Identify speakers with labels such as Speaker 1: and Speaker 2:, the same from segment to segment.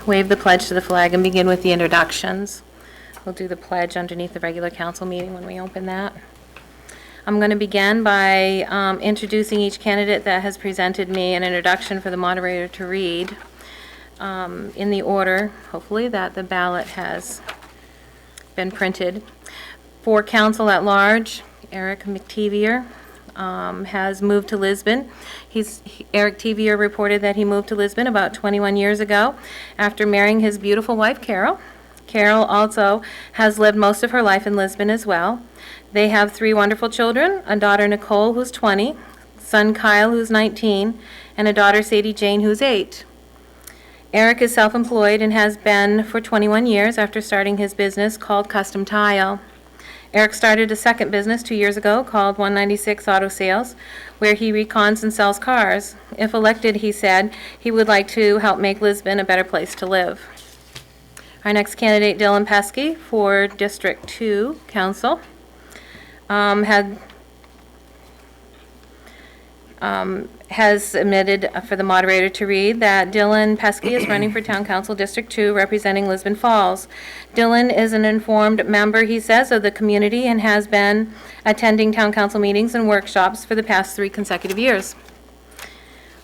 Speaker 1: Waive the pledge to the flag and begin with the introductions. We'll do the pledge underneath the regular council meeting when we open that. I'm going to begin by introducing each candidate that has presented me an introduction for the moderator to read in the order, hopefully, that the ballot has been printed. For council at large, Eric McTevier has moved to Lisbon. Eric Tevier reported that he moved to Lisbon about 21 years ago after marrying his beautiful wife, Carol. Carol also has lived most of her life in Lisbon as well. They have 3 wonderful children, a daughter, Nicole, who's 20, son, Kyle, who's 19, and a daughter, Sadie Jane, who's 8. Eric is self-employed and has been for 21 years after starting his business called Custom Tile. Eric started a second business 2 years ago called 196 Auto Sales, where he recons and sells cars. If elected, he said, he would like to help make Lisbon a better place to live. Our next candidate, Dylan Pesky, for District 2 Council, has submitted for the moderator to read that Dylan Pesky is running for Town Council District 2 representing Lisbon Falls. Dylan is an informed member, he says, of the community and has been attending Town Council meetings and workshops for the past 3 consecutive years.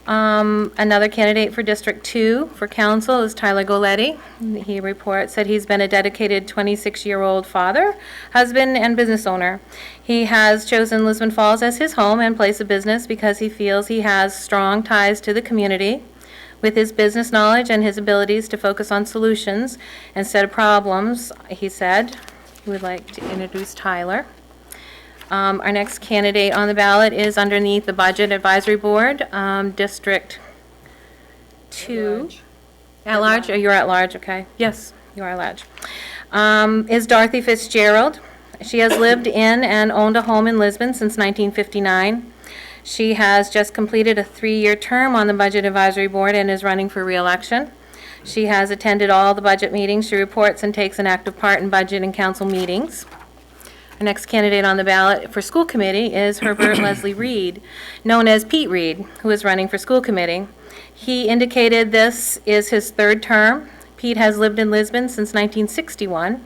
Speaker 1: Another candidate for District 2 for Council is Tyler Goletti. He reports that he's been a dedicated 26-year-old father, husband, and business owner. He has chosen Lisbon Falls as his home and place of business because he feels he has strong ties to the community. With his business knowledge and his abilities to focus on solutions instead of problems, he said. We would like to introduce Tyler. Our next candidate on the ballot is underneath the Budget Advisory Board, District 2. At large? You're at large, okay. Yes, you are at large. Is Dorothy Fitzgerald. She has lived in and owned a home in Lisbon since 1959. She has just completed a 3-year term on the Budget Advisory Board and is running for re-election. She has attended all the budget meetings. She reports and takes an active part in budget and council meetings. Our next candidate on the ballot for school committee is Herbert Leslie Reed, known as Pete Reed, who is running for school committee. He indicated this is his 3rd term. Pete has lived in Lisbon since 1961.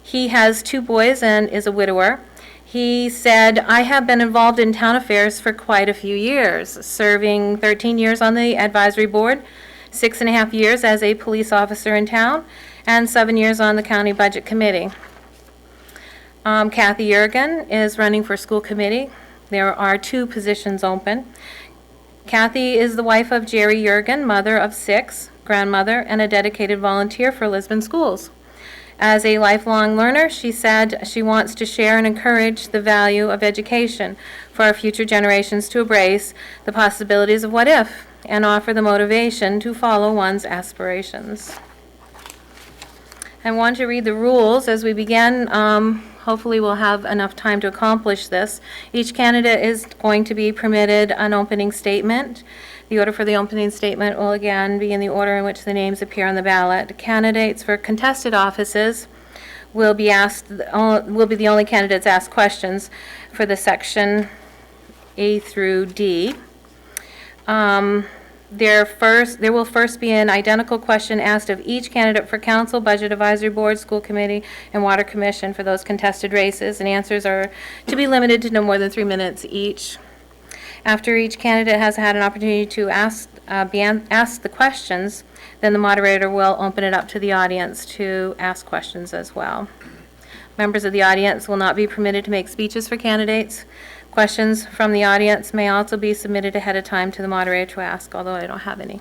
Speaker 1: He has 2 boys and is a widower. He said, I have been involved in town affairs for quite a few years, serving 13 years on the advisory board, 6.5 years as a police officer in town, and 7 years on the county budget committee. Kathy Yergin is running for school committee. There are 2 positions open. Kathy is the wife of Jerry Yergin, mother of 6, grandmother, and a dedicated volunteer for Lisbon schools. As a lifelong learner, she said she wants to share and encourage the value of education for our future generations to embrace the possibilities of what if and offer the motivation to follow one's aspirations. I want to read the rules as we begin. Hopefully we'll have enough time to accomplish this. Each candidate is going to be permitted an opening statement. The order for the opening statement will again be in the order in which the names appear on the ballot. Candidates for contested offices will be the only candidates asked questions for the section A through D. There will first be an identical question asked of each candidate for council, budget advisory board, school committee, and water commission for those contested races, and answers are to be limited to no more than 3 minutes each. After each candidate has had an opportunity to be asked the questions, then the moderator will open it up to the audience to ask questions as well. Members of the audience will not be permitted to make speeches for candidates. Questions from the audience may also be submitted ahead of time to the moderator to ask, although I don't have any.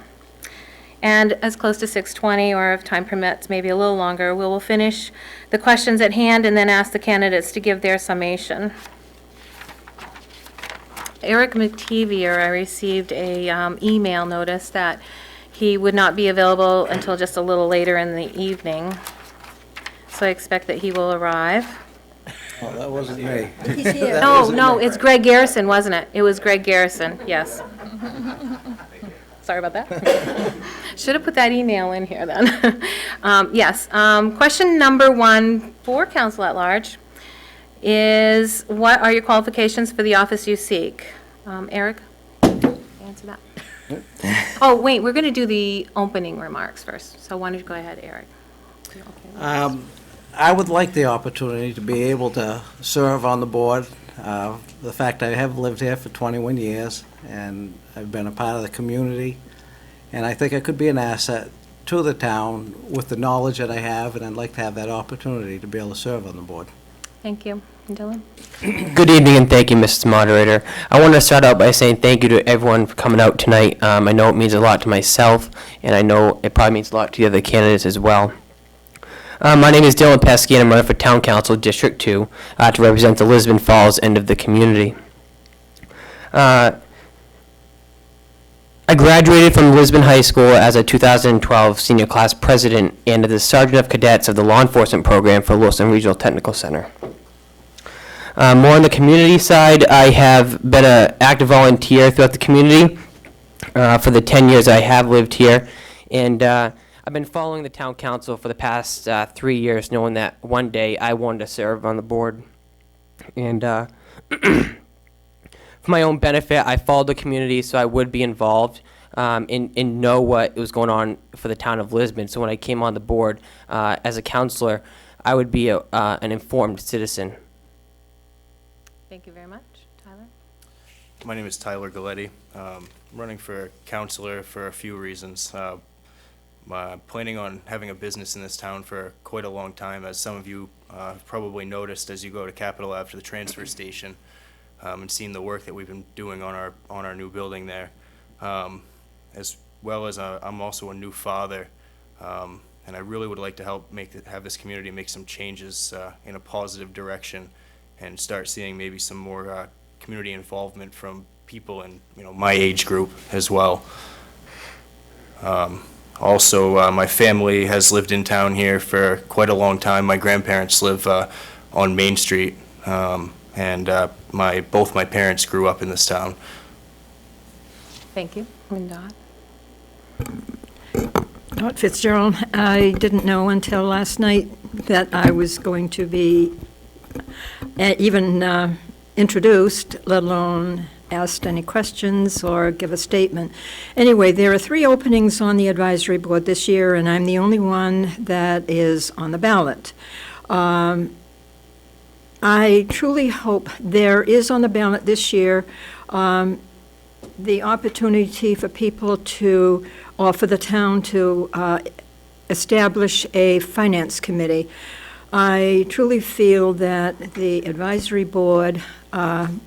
Speaker 1: And as close to 6:20, or if time permits, maybe a little longer, we will finish the questions at hand and then ask the candidates to give their summation. Eric McTevier, I received a email notice that he would not be available until just a little later in the evening. So I expect that he will arrive.
Speaker 2: Oh, that wasn't me.
Speaker 3: He's here.
Speaker 1: No, it's Greg Garrison, wasn't it? It was Greg Garrison, yes. Sorry about that. Should have put that email in here then. Yes. Question number 1 for council at large is, what are your qualifications for the office you seek? Eric, answer that. Oh, wait, we're going to do the opening remarks first. So why don't you go ahead, Eric? Okay.
Speaker 2: I would like the opportunity to be able to serve on the board. The fact I have lived here for 21 years, and I've been a part of the community, and I think I could be an asset to the town with the knowledge that I have, and I'd like to have that opportunity to be able to serve on the board.
Speaker 1: Thank you. Dylan?
Speaker 3: Good evening and thank you, Mrs. Moderator. I want to start out by saying thank you to everyone for coming out tonight. I know it means a lot to myself, and I know it probably means a lot to the other candidates as well. My name is Dylan Pesky, and I'm running for Town Council District 2 to represent the Lisbon Falls end of the community. I graduated from Lisbon High School as a 2012 senior class president and as the sergeant of cadets of the law enforcement program for Wilson Regional Technical Center. More on the community side, I have been an active volunteer throughout the community for the 10 years I have lived here, and I've been following the town council for the past 3 years, knowing that one day I wanted to serve on the board. And for my own benefit, I followed the community so I would be involved and know what was going on for the town of Lisbon. So when I came on the board as a counselor, I would be an informed citizen.
Speaker 1: Thank you very much. Tyler?
Speaker 4: My name is Tyler Galletti. I'm running for counselor for a few reasons. I'm planning on having a business in this town for quite a long time, as some of you have probably noticed as you go to Capitol after the transfer station and seen the work that we've been doing on our new building there. As well as I'm also a new father, and I really would like to help have this community make some changes in a positive direction and start seeing maybe some more community involvement from people in my age group as well. Also, my family has lived in town here for quite a long time. My grandparents live on Main Street, and both my parents grew up in this town.
Speaker 1: Thank you. And Dot?
Speaker 5: Dot Fitzgerald. I didn't know until last night that I was going to be even introduced, let alone asked any questions or give a statement. Anyway, there are 3 openings on the advisory board this year, and I'm the only one that is on the ballot. I truly hope there is on the ballot this year the opportunity for people to, or for the town to establish a finance committee. I truly feel that the advisory board,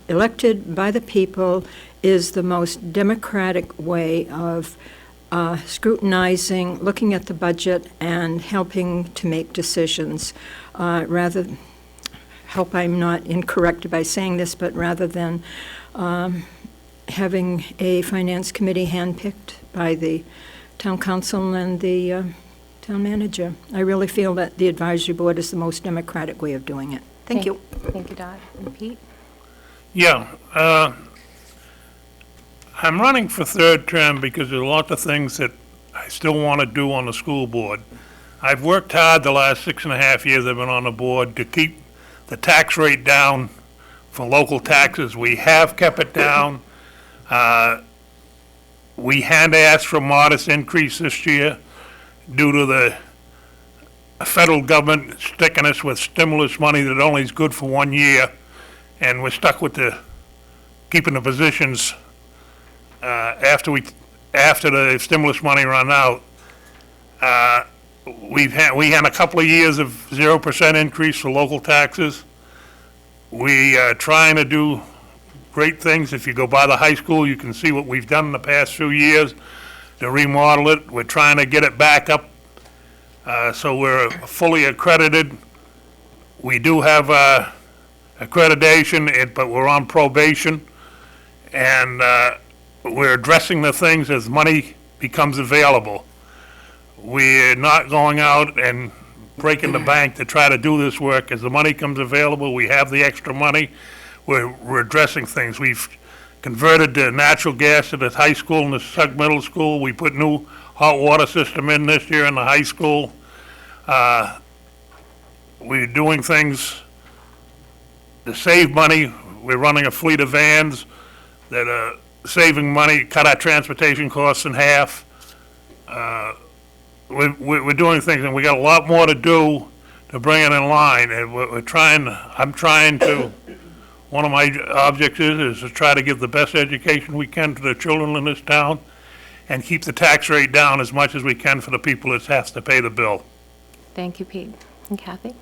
Speaker 5: elected by the people, is the most democratic way of scrutinizing, looking at the budget, and helping to make decisions. Hope I'm not incorrect by saying this, but rather than having a finance committee handpicked by the town council and the town manager. I really feel that the advisory board is the most democratic way of doing it. Thank you.
Speaker 1: Thank you, Dot. And Pete?
Speaker 6: Yeah, I'm running for 3rd term because there's a lot of things that I still want to do on the school board. I've worked hard the last 6.5 years I've been on the board to keep the tax rate down for local taxes. We have kept it down. We had asked for a modest increase this year due to the federal government sticking us with stimulus money that only is good for 1 year, and we're stuck with keeping the positions after the stimulus money run out. We had a couple of years of 0% increase for local taxes. We are trying to do great things. If you go by the high school, you can see what we've done in the past few years to remodel it. We're trying to get it back up so we're fully accredited. We do have accreditation, but we're on probation, and we're addressing the things as money becomes available. We're not going out and breaking the bank to try to do this work. As the money comes available, we have the extra money. We're addressing things. We've converted the natural gas at the high school and the Sug Middle School. We put new hot water system in this year in the high school. We're doing things to save money. We're running a fleet of vans that are saving money, cut our transportation costs in half. We're doing things, and we got a lot more to do to bring it in line, and I'm trying to, one of my objectives is to try to give the best education we can to the children in this town and keep the tax rate down as much as we can for the people that have to pay the bill.
Speaker 1: Thank you, Pete. And Kathy?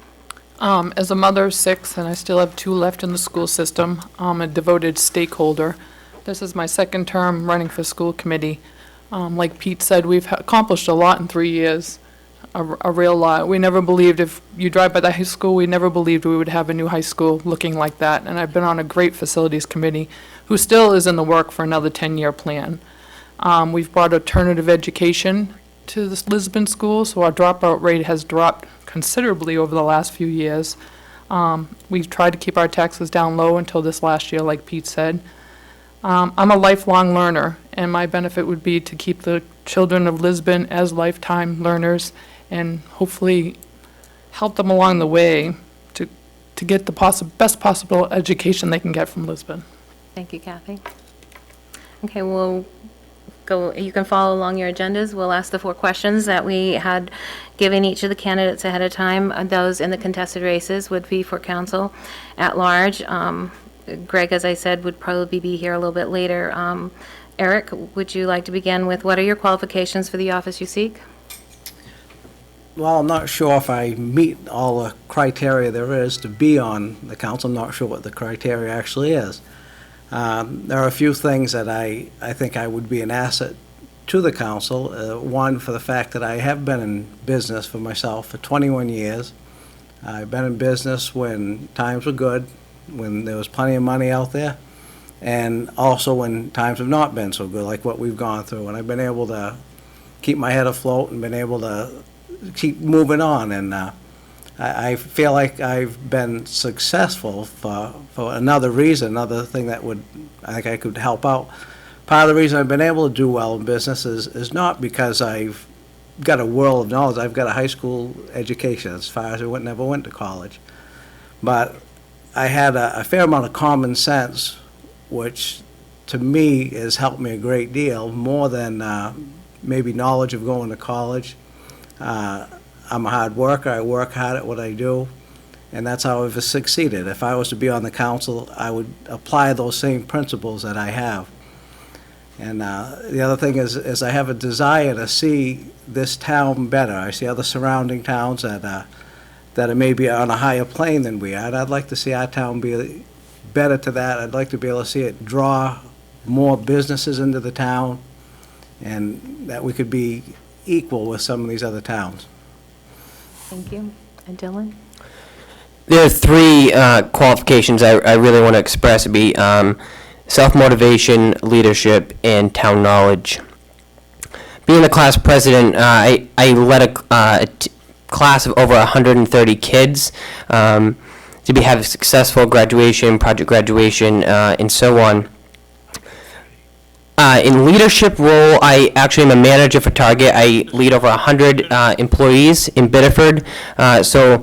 Speaker 7: As a mother of 6, and I still have 2 left in the school system, I'm a devoted stakeholder. This is my second term running for school committee. Like Pete said, we've accomplished a lot in 3 years, a real lot. We never believed, if you drive by the high school, we never believed we would have a new high school looking like that. And I've been on a great facilities committee who still is in the work for another 10-year plan. We've brought alternative education to the Lisbon school, so our dropout rate has dropped considerably over the last few years. We've tried to keep our taxes down low until this last year, like Pete said. I'm a lifelong learner, and my benefit would be to keep the children of Lisbon as lifetime learners and hopefully help them along the way to get the best possible education they can get from Lisbon.
Speaker 1: Thank you, Kathy. Okay, we'll go, you can follow along your agendas. We'll ask the 4 questions that we had given each of the candidates ahead of time. Those in the contested races would be for council at large. Greg, as I said, would probably be here a little bit later. Eric, would you like to begin with what are your qualifications for the office you seek?
Speaker 2: Well, I'm not sure if I meet all the criteria there is to be on the council. I'm not sure what the criteria actually is. There are a few things that I think I would be an asset to the council. One, for the fact that I have been in business for myself for 21 years. I've been in business when times were good, when there was plenty of money out there, and also when times have not been so good, like what we've gone through. And I've been able to keep my head afloat and been able to keep moving on. And I feel like I've been successful for another reason, another thing that I think I could help out. Part of the reason I've been able to do well in business is not because I've got a world of knowledge. I've got a high school education as far as I never went to college. But I had a fair amount of common sense, which to me has helped me a great deal, more than maybe knowledge of going to college. I'm a hard worker. I work hard at what I do, and that's how I've succeeded. If I was to be on the council, I would apply those same principles that I have. And the other thing is I have a desire to see this town better. I see other surrounding towns that are maybe on a higher plane than we are, and I'd like to see our town be better to that. I'd like to be able to see it draw more businesses into the town, and that we could be equal with some of these other towns.
Speaker 1: Thank you. And Dylan?
Speaker 3: There are 3 qualifications I really want to express. It'd be self-motivation, leadership, and town knowledge. Being the class president, I led a class of over 130 kids to have a successful graduation, project graduation, and so on. In leadership role, I actually am a manager for Target. I lead over 100 employees in Biddeford. So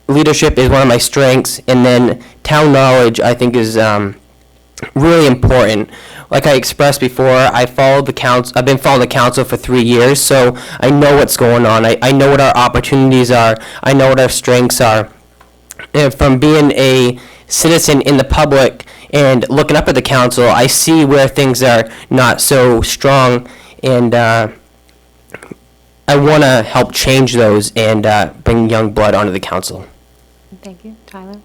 Speaker 3: leadership is one of my strengths. And then town knowledge, I think, is really important. Like I expressed before, I've been following the council for 3 years, so I know what's going on. I know what our opportunities are. I know what our strengths are. And from being a citizen in the public and looking up at the council, I see where things are not so strong, and I want to help change those and bring young blood onto the council.
Speaker 1: Thank you. Tyler?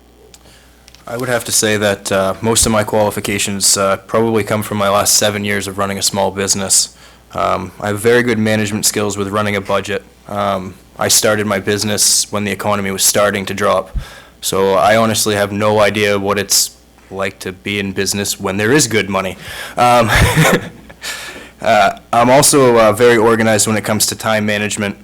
Speaker 4: I would have to say that most of my qualifications probably come from my last 7 years of running a small business. I have very good management skills with running a budget. I started my business when the economy was starting to drop, so I honestly have no idea what it's like to be in business when there is good money. I'm also very organized when it comes to time management.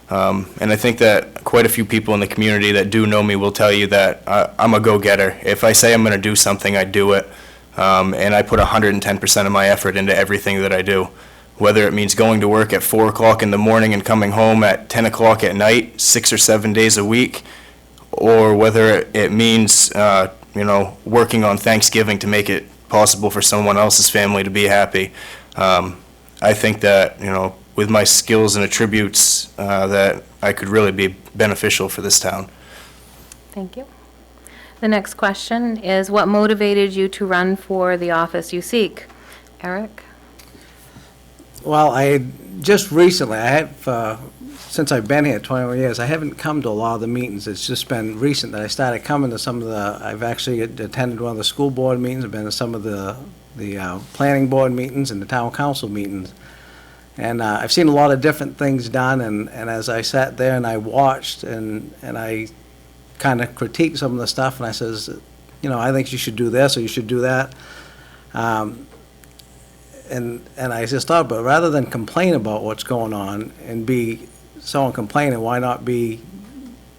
Speaker 4: And I think that quite a few people in the community that do know me will tell you that I'm a go-getter. If I say I'm going to do something, I do it. And I put 110% of my effort into everything that I do. Whether it means going to work at 4 o'clock in the morning and coming home at 10 o'clock at night, 6 or 7 days a week, or whether it means, working on Thanksgiving to make it possible for someone else's family to be happy. I think that, with my skills and attributes, that I could really be beneficial for this town.
Speaker 1: Thank you. The next question is, what motivated you to run for the office you seek? Eric?
Speaker 2: Well, just recently, since I've been here 21 years, I haven't come to a lot of the meetings. It's just been recent that I started coming to some of I've actually attended one of the school board meetings, I've been to some of the planning board meetings and the town council meetings. And I've seen a lot of different things done, and as I sat there and I watched and I kind of critiqued some of the stuff, and I says, I think you should do this or you should do that. And I just thought, but rather than complain about what's going on and be someone complaining, why not be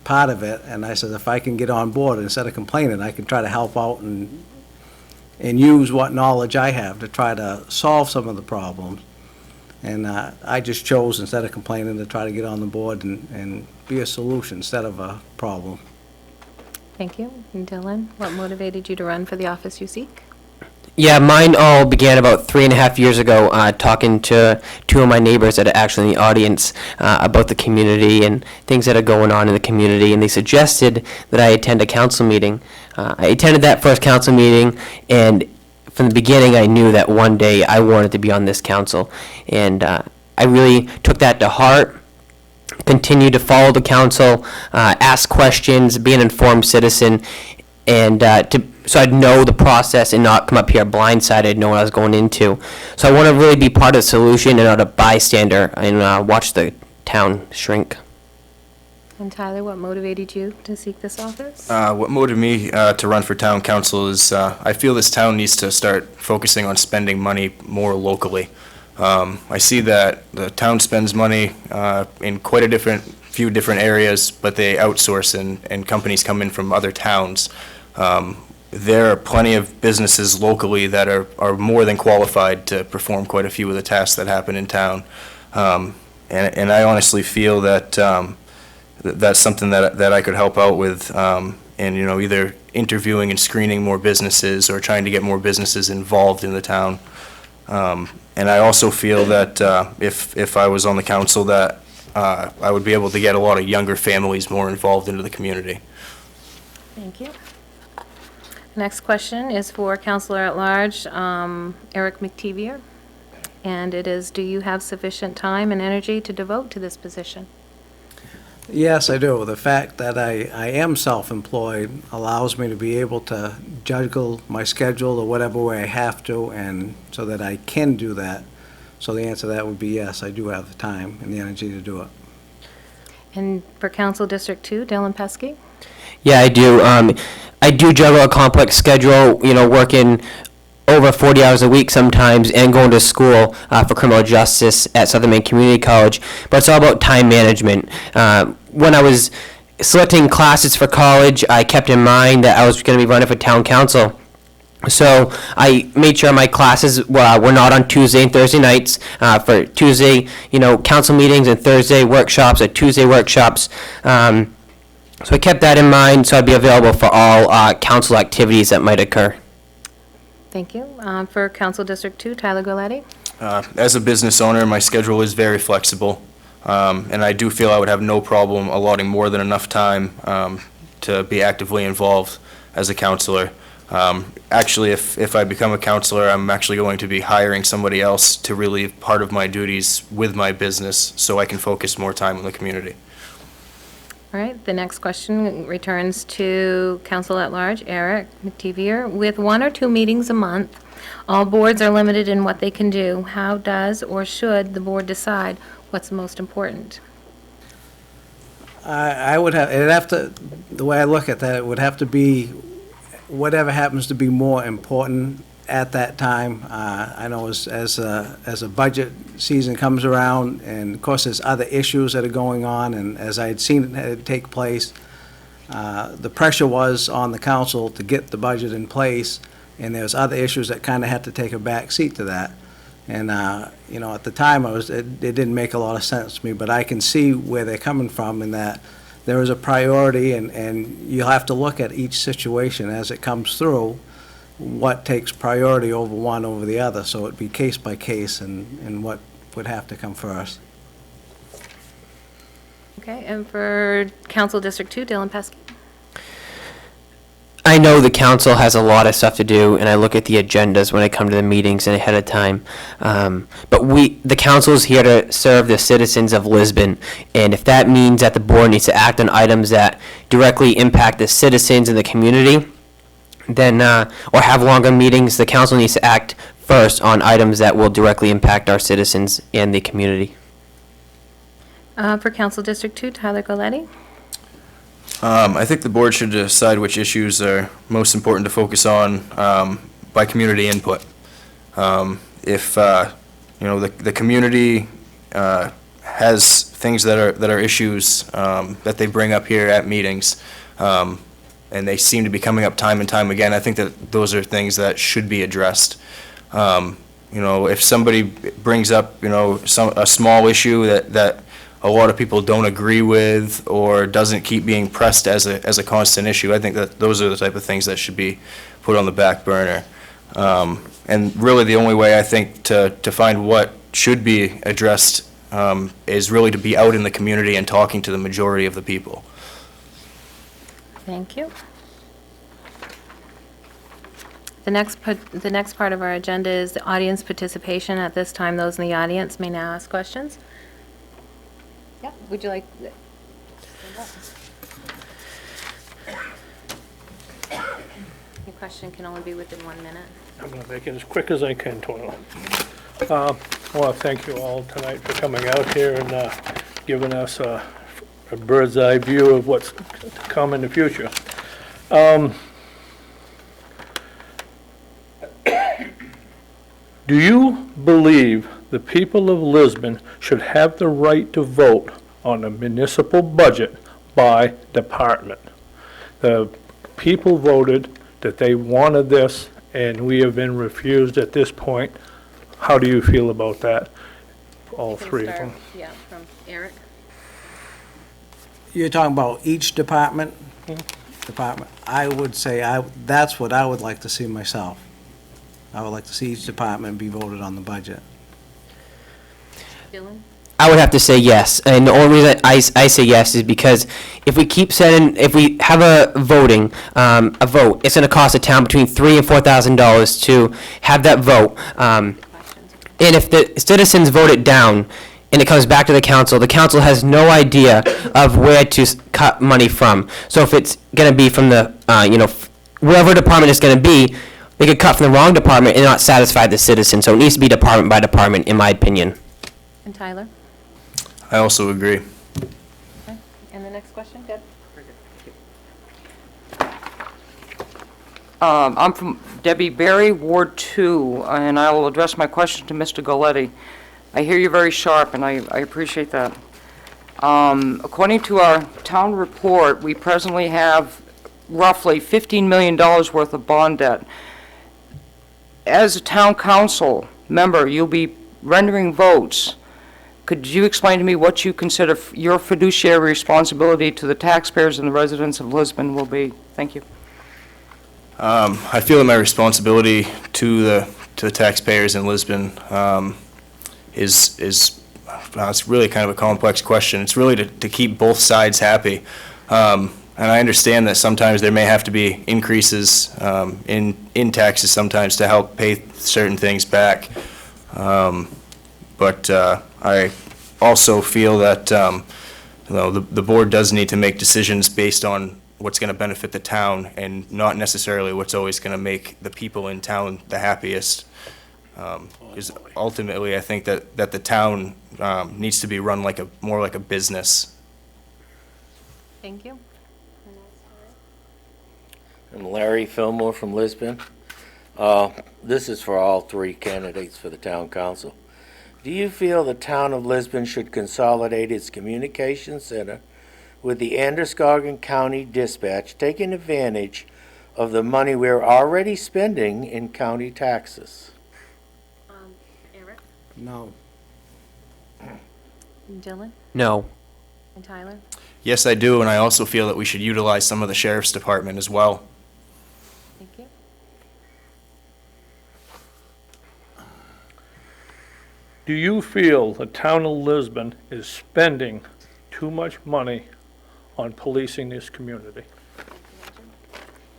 Speaker 2: part of it? And I said, if I can get on board, instead of complaining, I can try to help out and use what knowledge I have to try to solve some of the problems. And I just chose, instead of complaining, to try to get on the board and be a solution instead of a problem.
Speaker 1: Thank you. And Dylan, what motivated you to run for the office you seek?
Speaker 3: Yeah, mine all began about 3.5 years ago, talking to two of my neighbors that are actually in the audience about the community and things that are going on in the community, and they suggested that I attend a council meeting. I attended that first council meeting, and from the beginning I knew that one day I wanted to be on this council, and I really took that to heart. Continue to follow the council, ask questions, be an informed citizen, and so I'd know the process and not come up here blindsided, know what I was going into. So I want to really be part of the solution and not a bystander and watch the town shrink.
Speaker 1: And Tyler, what motivated you to seek this office?
Speaker 4: What motivated me to run for town council is I feel this town needs to start focusing on spending money more locally. I see that the town spends money in quite a few different areas, but they outsource and companies come in from other towns. There are plenty of businesses locally that are more than qualified to perform quite a few of the tasks that happen in town. And I honestly feel that that's something that I could help out with, and either interviewing and screening more businesses or trying to get more businesses involved in the town. And I also feel that if I was on the council, that I would be able to get a lot of younger families more involved into the community.
Speaker 1: Thank you. Next question is for Councilor at Large, Eric McTevier. And it is, do you have sufficient time and energy to devote to this position?
Speaker 2: Yes, I do. The fact that I am self-employed allows me to be able to juggle my schedule or whatever way I have to, and so that I can do that. So the answer to that would be yes, I do have the time and the energy to do it.
Speaker 1: And for Council District 2, Dylan Pesky?
Speaker 3: Yeah, I do. I do juggle a complex schedule, working over 40 hours a week sometimes and going to school for criminal justice at Southern Maine Community College. But it's all about time management. When I was selecting classes for college, I kept in mind that I was going to be running for town council. So I made sure my classes were not on Tuesday and Thursday nights. For Tuesday, council meetings, and Thursday workshops, or Tuesday workshops. So I kept that in mind, so I'd be available for all council activities that might occur.
Speaker 1: Thank you. For Council District 2, Tyler Goletti?
Speaker 4: As a business owner, my schedule is very flexible, and I do feel I would have no problem allotting more than enough time to be actively involved as a counselor. Actually, if I become a counselor, I'm actually going to be hiring somebody else to relieve part of my duties with my business so I can focus more time on the community.
Speaker 1: All right, the next question returns to Council at Large, Eric McTevier. With 1 or 2 meetings a month, all boards are limited in what they can do. How does or should the board decide what's most important?
Speaker 2: It'd have to, the way I look at that, it would have to be whatever happens to be more important at that time. I know as a budget season comes around, and of course there's other issues that are going on, and as I had seen it take place, the pressure was on the council to get the budget in place, and there's other issues that kind of had to take a back seat to that. And at the time it didn't make a lot of sense to me, but I can see where they're coming from, in that there is a priority, and you'll have to look at each situation as it comes through what takes priority over one over the other, so it'd be case by case and what would have to come first.
Speaker 1: Okay, and for Council District 2, Dylan Pesky.
Speaker 3: I know the council has a lot of stuff to do, and I look at the agendas when I come to the meetings and ahead of time. But the council is here to serve the citizens of Lisbon, and if that means that the board needs to act on items that directly impact the citizens in the community, then, or have longer meetings, the council needs to act first on items that will directly impact our citizens and the community.
Speaker 1: For Council District 2, Tyler Goletti.
Speaker 4: I think the board should decide which issues are most important to focus on by community input. If the community has things that are issues that they bring up here at meetings, and they seem to be coming up time and time again, I think that those are things that should be addressed. If somebody brings up a small issue that a lot of people don't agree with or doesn't keep being pressed as a constant issue, I think that those are the type of things that should be put on the back burner. And really the only way I think to find what should be addressed is really to be out in the community and talking to the majority of the people.
Speaker 1: Thank you. The next part of our agenda is the audience participation. At this time, those in the audience may now ask questions. Yeah, would you like? Your question can only be within 1 minute.
Speaker 8: I'm going to make it as quick as I can, Tono. I want to thank you all tonight for coming out here and giving us a bird's eye view of what's to come in the future. Do you believe the people of Lisbon should have the right to vote on the municipal budget by department? The people voted that they wanted this, and we have been refused at this point. How do you feel about that? All three of them.
Speaker 1: Yeah, from Eric.
Speaker 2: You're talking about each department? Department. I would say that's what I would like to see myself. I would like to see each department be voted on the budget.
Speaker 1: Dylan?
Speaker 3: I would have to say yes, and the only reason I say yes is because if we have a vote, it's going to cost the town between $3,000 and $4,000 to have that vote. And if the citizens vote it down and it comes back to the council has no idea of where to cut money from. So if it's going to be from the, wherever department it's going to be, they could cut from the wrong department and not satisfy the citizen. So it needs to be department by department, in my opinion.
Speaker 1: And Tyler?
Speaker 4: I also agree.
Speaker 1: Okay. And the next question, Deb?
Speaker 9: I'm from Debbie Berry, Ward 2, and I will address my question to Mr. Goletti. I hear you're very sharp, and I appreciate that. According to our town report, we presently have roughly $15 million worth of bond debt. As a town council member, you'll be rendering votes. Could you explain to me what you consider your fiduciary responsibility to the taxpayers and the residents of Lisbon will be? Thank you.
Speaker 4: I feel that my responsibility to the taxpayers in Lisbon is it's really kind of a complex question. It's really to keep both sides happy. And I understand that sometimes there may have to be increases in taxes sometimes to help pay certain things back. But I also feel that the board does need to make decisions based on what's going to benefit the town and not necessarily what's always going to make the people in town the happiest. Because ultimately, I think that the town needs to be run more like a business.
Speaker 1: Thank you.
Speaker 10: I'm Larry Fillmore from Lisbon. This is for all three candidates for the town council. Do you feel the town of Lisbon should consolidate its communication center with the Androscoggin County Dispatch, taking advantage of the money we're already spending in county taxes?
Speaker 1: Eric?
Speaker 2: No.
Speaker 1: Dylan?
Speaker 3: No.
Speaker 1: And Tyler?
Speaker 4: Yes, I do, and I also feel that we should utilize some of the sheriff's department as well.
Speaker 1: Thank you.
Speaker 8: Do you feel the town of Lisbon is spending too much money on policing this community?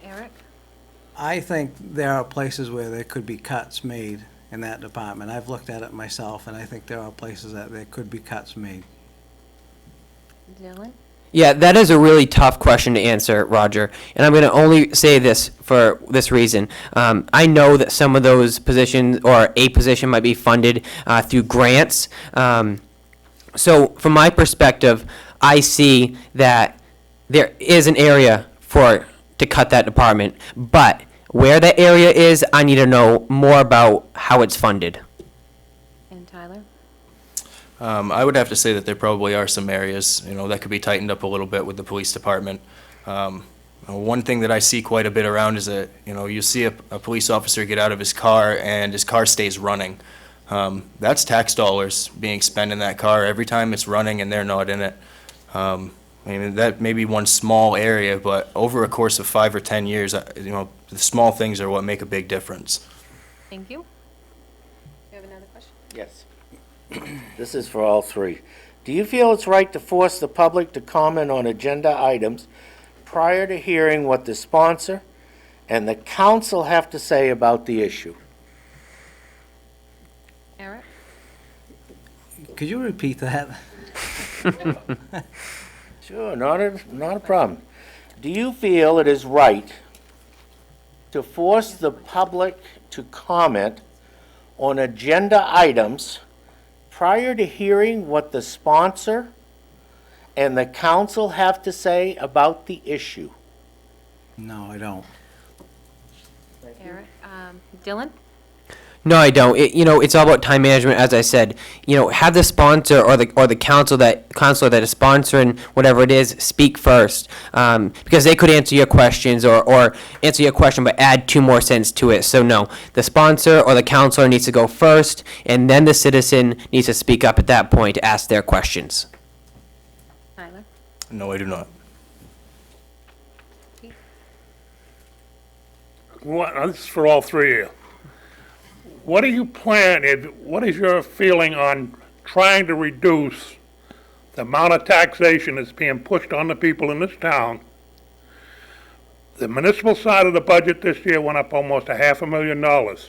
Speaker 1: Eric?
Speaker 2: I think there are places where there could be cuts made in that department. I've looked at it myself, and I think there are places that there could be cuts made.
Speaker 1: Dylan?
Speaker 3: Yeah, that is a really tough question to answer, Roger. And I'm going to only say this for this reason. I know that some of those positions, or a position, might be funded through grants. So from my perspective, I see that there is an area to cut that department. But where that area is, I need to know more about how it's funded.
Speaker 1: And Tyler?
Speaker 4: I would have to say that there probably are some areas, that could be tightened up a little bit with the police department. One thing that I see quite a bit around is that, you see a police officer get out of his car and his car stays running. That's tax dollars being spent in that car every time it's running and they're not in it. That may be one small area, but over a course of 5 or 10 years, the small things are what make a big difference.
Speaker 1: Thank you. You have another question?
Speaker 10: Yes. This is for all three. Do you feel it's right to force the public to comment on agenda items prior to hearing what the sponsor and the council have to say about the issue?
Speaker 1: Eric?
Speaker 2: Could you repeat that?
Speaker 10: Sure, not a problem. Do you feel it is right to force the public to comment on agenda items prior to hearing what the sponsor and the council have to say about the issue?
Speaker 2: No, I don't.
Speaker 1: Eric? Dylan?
Speaker 3: No, I don't. It's all about time management, as I said. Have the sponsor or the counselor that is sponsoring whatever it is speak first, because they could answer your questions or answer your question but add 2 more cents to it. So no, the sponsor or the counselor needs to go first, and then the citizen needs to speak up at that point to ask their questions.
Speaker 1: Tyler?
Speaker 4: No, I do not.
Speaker 6: This is for all three of you. What do you plan, what is your feeling on trying to reduce the amount of taxation that's being pushed on the people in this town? The municipal side of the budget this year went up almost $500,000.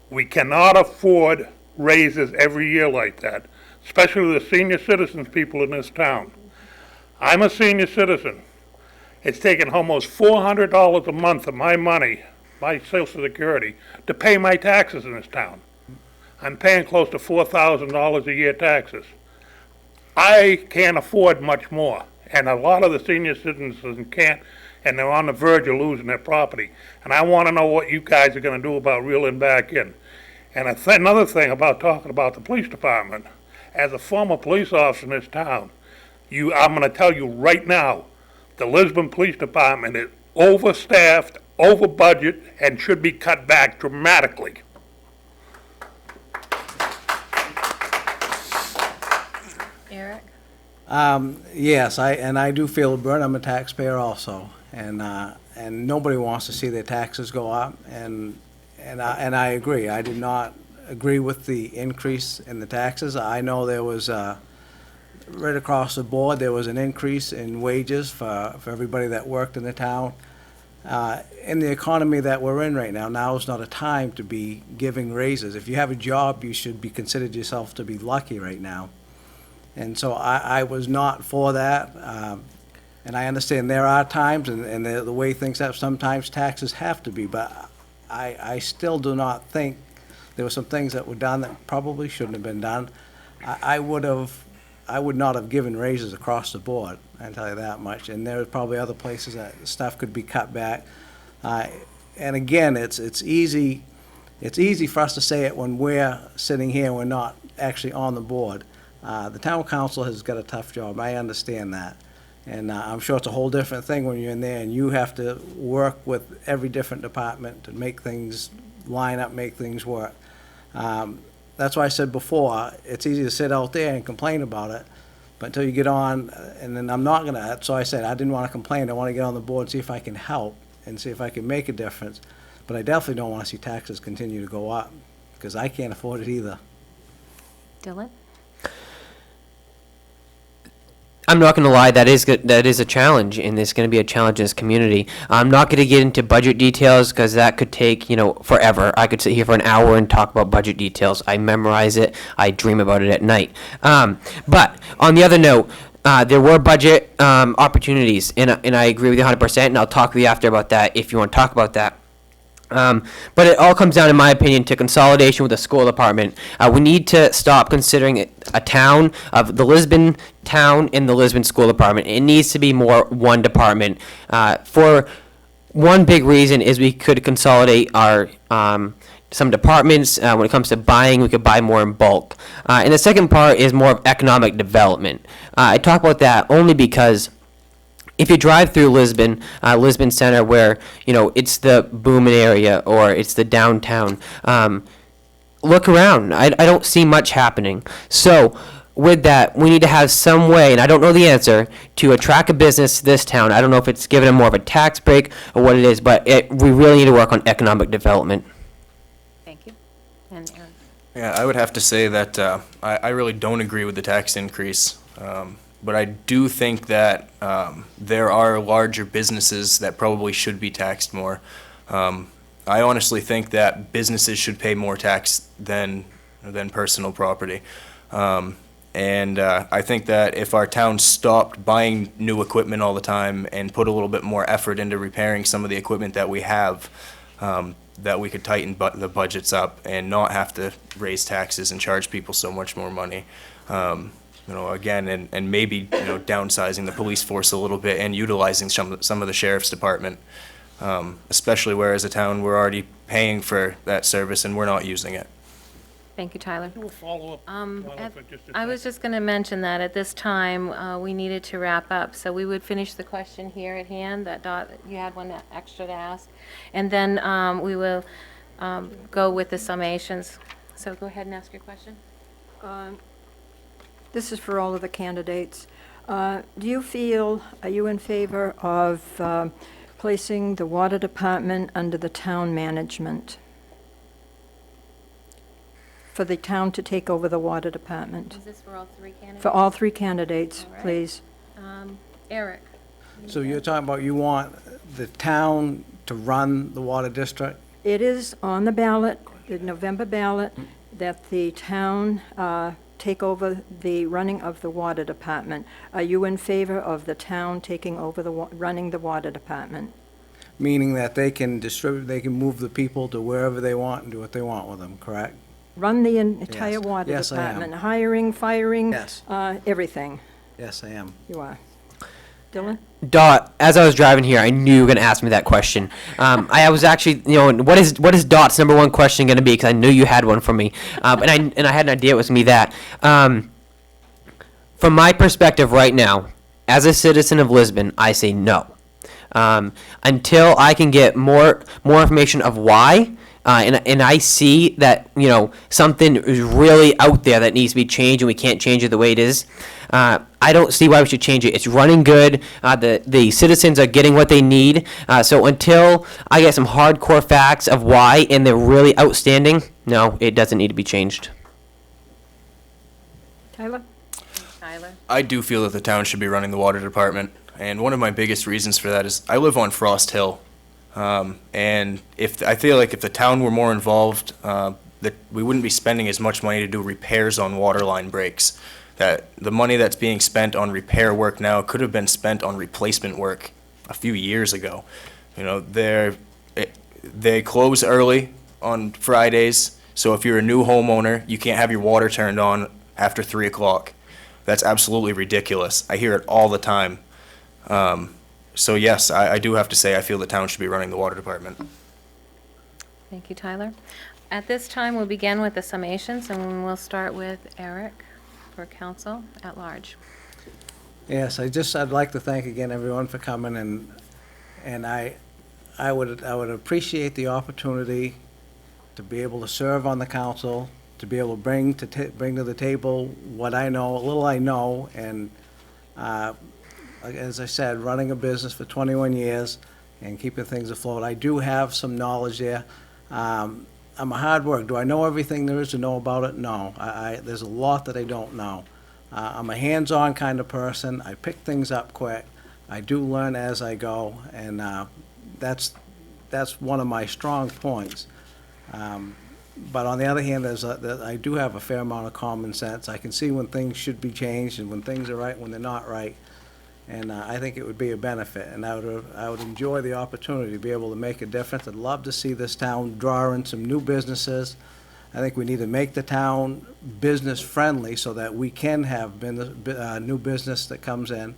Speaker 6: We cannot afford raises every year like that, especially the senior citizens people in this town. I'm a senior citizen. It's taken almost $400 a month of my money, my Social Security, to pay my taxes in this town. I'm paying close to $4,000 a year taxes. I can't afford much more, and a lot of the senior citizens can't, and they're on the verge of losing their property. And I want to know what you guys are going to do about reeling back in. And another thing about talking about the police department, as a former police officer in this town, I'm going to tell you right now, the Lisbon Police Department is overstaffed, over budget, and should be cut back dramatically.
Speaker 1: Eric?
Speaker 2: Yes, I do feel a burden. I'm a taxpayer also, and nobody wants to see their taxes go up, and I agree. I did not agree with the increase in the taxes. I know there was right across the board, there was an increase in wages for everybody that worked in the town. In the economy that we're in right now is not a time to be giving raises. If you have a job, you should be considered yourself to be lucky right now. And so I was not for that. And I understand there are times, and the way things have, sometimes taxes have to be, but I still do not think there were some things that were done that probably shouldn't have been done. I would not have given raises across the board, I can tell you that much. And there are probably other places that stuff could be cut back. And again, it's easy for us to say it when we're sitting here and we're not actually on the board. The town council has got a tough job. I understand that. And I'm sure it's a whole different thing when you're in there and you have to work with every different department to make things line up, make things work. That's why I said before, it's easy to sit out there and complain about it, but until you get on, and then I'm not gonna, so I said I didn't wanna complain, I wanna get on the board and see if I can help and see if I can make a difference. But I definitely don't wanna see taxes continue to go up, because I can't afford it either.
Speaker 1: Dylan?
Speaker 3: I'm not gonna lie, that is a challenge, and it's gonna be a challenge in this community. I'm not gonna get into budget details, because that could take, forever. I could sit here for an hour and talk about budget details. I memorize it, I dream about it at night. But, on the other note, there were budget, opportunities, and I agree with you 100%, and I'll talk with you after about that, if you wanna talk about that. But it all comes down, in my opinion, to consolidation with the school department. We need to stop considering it a town of the Lisbon town and the Lisbon school department. It needs to be more one department. For one big reason is we could consolidate our some departments. When it comes to buying, we could buy more in bulk. And the second part is more of economic development. I talk about that only because if you drive through Lisbon, Lisbon Center, where, it's the booming area or it's the downtown, look around. I don't see much happening. So with that, we need to have some way, and I don't know the answer, to attract a business to this town. I don't know if it's giving them more of a tax break or what it is, but we really need to work on economic development.
Speaker 1: Thank you. And Aaron?
Speaker 4: Yeah, I would have to say that I really don't agree with the tax increase. But I do think that there are larger businesses that probably should be taxed more. I honestly think that businesses should pay more tax than personal property. And I think that if our town stopped buying new equipment all the time and put a little bit more effort into repairing some of the equipment that we have, that we could tighten the budgets up and not have to raise taxes and charge people so much more money. Again, and maybe, downsizing the police force a little bit and utilizing some of the sheriff's department, especially where as a town, we're already paying for that service and we're not using it.
Speaker 1: Thank you, Tyler.
Speaker 6: Do a follow-up.
Speaker 1: I was just going to mention that at this time, we needed to wrap up, so we would finish the question here at hand, that Dot, you had one extra to ask, and then we will go with the summations. So go ahead and ask your question.
Speaker 5: This is for all of the candidates. Are you in favor of placing the water department under the town management? For the town to take over the water department?
Speaker 1: Is this for all three candidates?
Speaker 5: For all three candidates,
Speaker 1: All right.
Speaker 5: please.
Speaker 1: Eric?
Speaker 2: So you're talking about you want the town to run the water district?
Speaker 5: It is on the ballot, the November ballot, that the town take over the running of the water department. Are you in favor of the town taking over running the water department?
Speaker 2: Meaning that they can move the people to wherever they want and do what they want with them, correct?
Speaker 5: Run the entire
Speaker 2: Yes.
Speaker 5: water
Speaker 2: Yes, I am.
Speaker 5: department, hiring, firing,
Speaker 2: Yes.
Speaker 5: everything.
Speaker 2: Yes, I am.
Speaker 5: You are. Dylan?
Speaker 3: Dot, as I was driving here, I knew you were going to ask me that question. I was actually, what is Dot's number one question going to be? Because I knew you had one for me, and I had an idea it was going to be that. From my perspective right now, as a citizen of Lisbon, I say no. Until I can get more information of why, and I see that, something is really out there that needs to be changed and we can't change it the way it is, I don't see why we should change it. It's running good. The citizens are getting what they need. So until I get some hardcore facts of why and they're really outstanding, no, it doesn't need to be changed.
Speaker 5: Tyler?
Speaker 1: Tyler?
Speaker 4: I do feel that the town should be running the water department. And one of my biggest reasons for that is I live on Frost Hill. And I feel like if the town were more involved, that we wouldn't be spending as much money to do repairs on water line breaks. That the money that's being spent on repair work now could have been spent on replacement work a few years ago. They close early on Fridays, so if you're a new homeowner, you can't have your water turned on after 3 o'clock. That's absolutely ridiculous. I hear it all the time. So yes, I do have to say I feel the town should be running the water department.
Speaker 1: Thank you, Tyler. At this time, we'll begin with the summations, and we'll start with Eric for council at large.
Speaker 2: Yes, I'd like to thank again everyone for coming, and I would appreciate the opportunity to be able to serve on the council, to be able to bring to the table what I know, a little I know, and as I said, running a business for 21 years and keeping things afloat. I do have some knowledge there. I'm a hard worker. Do I know everything there is to know about it? No. There's a lot that I don't know. I'm a hands-on kind of person. I pick things up quick. I do learn as I go, and that's one of my strong points. But on the other hand, I do have a fair amount of common sense. I can see when things should be changed and when things are right, when they're not right. And I think it would be a benefit, and I would enjoy the opportunity to be able to make a difference. I'd love to see this town draw in some new businesses. I think we need to make the town business-friendly so that we can have new business that comes in.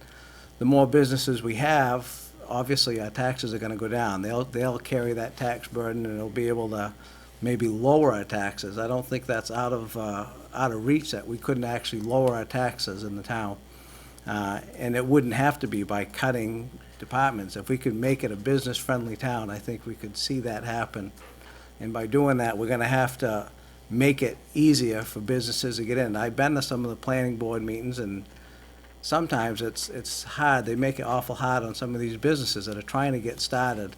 Speaker 2: The more businesses we have, obviously our taxes are going to go down. They'll carry that tax burden, and they'll be able to maybe lower our taxes. I don't think that's out of reach, that we couldn't actually lower our taxes in the town. And it wouldn't have to be by cutting departments. If we could make it a business-friendly town, I think we could see that happen. And by doing that, we're going to have to make it easier for businesses to get in. I've been to some of the planning board meetings, and sometimes it's hard. They make it awful hard on some of these businesses that are trying to get started.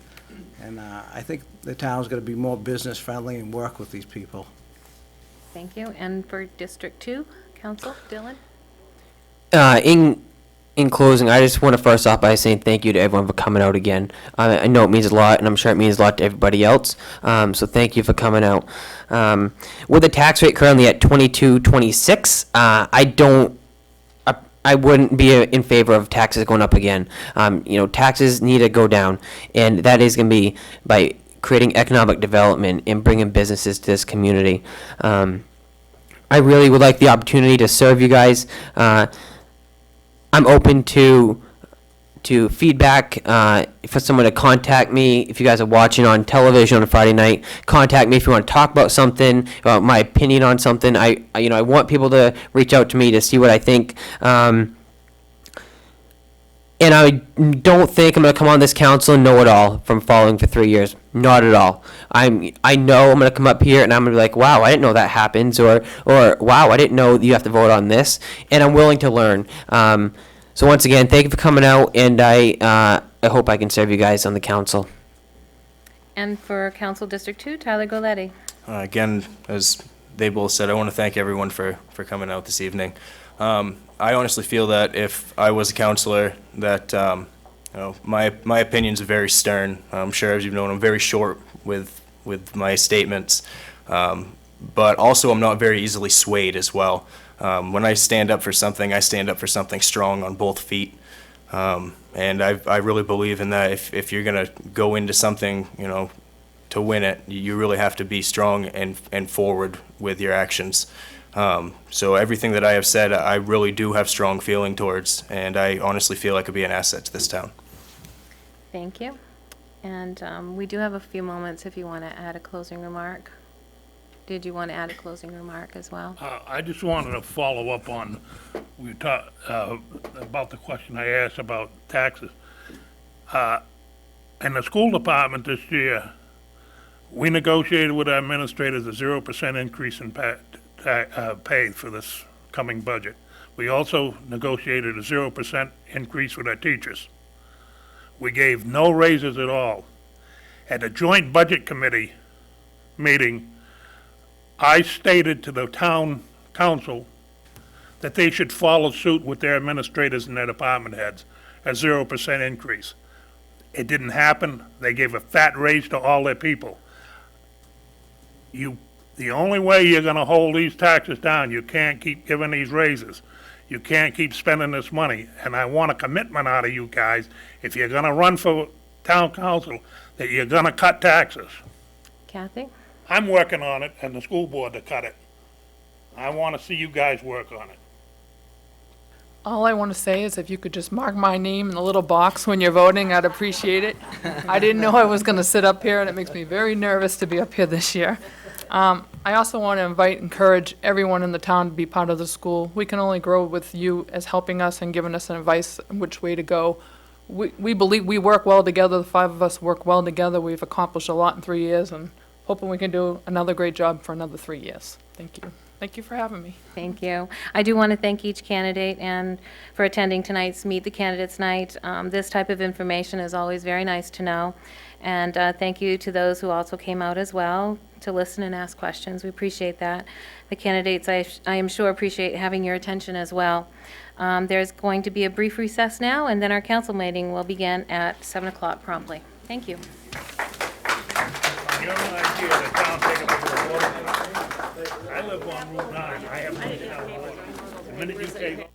Speaker 2: And I think the town's going to be more business-friendly and work with these people.
Speaker 1: Thank you. And for District 2, Council, Dylan?
Speaker 3: In closing, I just want to first off by saying thank you to everyone for coming out again. I know it means a lot, and I'm sure it means a lot to everybody else. So thank you for coming out. With the tax rate currently at 22.26, I wouldn't be in favor of taxes going up again. Taxes need to go down, and that is going to be by creating economic development and bringing businesses to this community. I really would like the opportunity to serve you guys. I'm open to feedback, for someone to contact me. If you guys are watching on television on a Friday night, contact me if you want to talk about something, about my opinion on something. I want people to reach out to me to see what I think. And I don't think I'm going to come on this council and know it all from following for 3 years. Not at all. I know I'm going to come up here and I'm going to be like, wow, I didn't know that happens, or wow, I didn't know you have to vote on this, and I'm willing to learn. So once again, thank you for coming out, and I hope I can serve you guys on the council.
Speaker 1: And for Council District 2, Tyler Goletti.
Speaker 4: Again, as they both said, I want to thank everyone for coming out this evening. I honestly feel that if I was a counselor, that my opinions are very stern. I'm sure, as you've known, I'm very short with my statements, but also I'm not very easily swayed as well. When I stand up for something, I stand up for something strong on both feet, and I really believe in that. If you're gonna go into something, to win it, you really have to be strong and forward with your actions. So everything that I have said, I really do have strong feeling towards, and I honestly feel I could be an asset to this town.
Speaker 1: Thank you. And we do have a few moments if you want to add a closing remark. Did you want to add a closing remark as well?
Speaker 6: I just wanted to follow up on, we talked about the question I asked about taxes. In the school department this year, we negotiated with our administrators a 0% increase in pay for this coming budget. We also negotiated a 0% increase with our teachers. We gave no raises at all. At the joint budget committee meeting, I stated to the town council that they should follow suit with their administrators and their department heads, a 0% increase. It didn't happen. They gave a fat raise to all their people. The only way you're gonna hold these taxes down, you can't keep giving these raises. You can't keep spending this money. And I want a commitment out of you guys, if you're gonna run for town council, that you're gonna cut taxes.
Speaker 1: Kathy?
Speaker 6: I'm working on it and the school board to cut it. I wanna see you guys work on it.
Speaker 7: All I want to say is if you could just mark my name in the little box when you're voting, I'd appreciate it. I didn't know I was going to sit up here, and it makes me very nervous to be up here this year. I also want to encourage everyone in the town to be part of the school. We can only grow with you as helping us and giving us an advice on which way to go. We believe we work well together. The five of us work well together. We've accomplished a lot in 3 years, and hoping we can do another great job for another 3 years. Thank you. Thank you for having me.
Speaker 1: Thank you. I do want to thank each candidate and for attending tonight's Meet the Candidates Night. This type of information is always very nice to know. And thank you to those who also came out as well to listen and ask questions. We appreciate that. The candidates, I am sure, appreciate having your attention as well. There's going to be a brief recess now, and then our council meeting will begin at 7 o'clock promptly. Thank you.
Speaker 6: You have an idea that town take up the water? I live on Route 9, I have no idea. The minute you take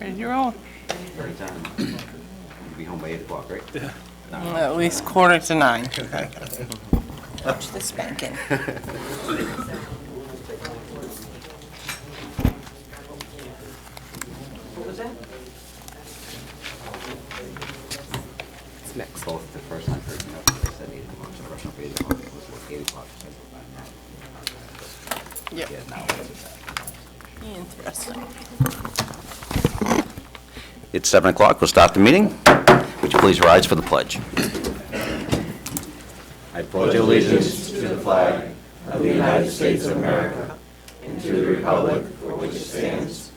Speaker 11: Ready to roll?
Speaker 12: Be home by 8 o'clock, right?
Speaker 11: At least 8:45. Watch the spanking.
Speaker 12: It's mixed. Both the first time person they said 8 o'clock, the first time 8 o'clock, it was 8 o'clock.
Speaker 11: Yep.
Speaker 12: Yeah, now
Speaker 11: Interesting.
Speaker 12: it's 7 o'clock. We'll start the meeting. Would you please rise for the pledge? I pledge allegiance to the flag of the United States of America and to the republic for which it stands,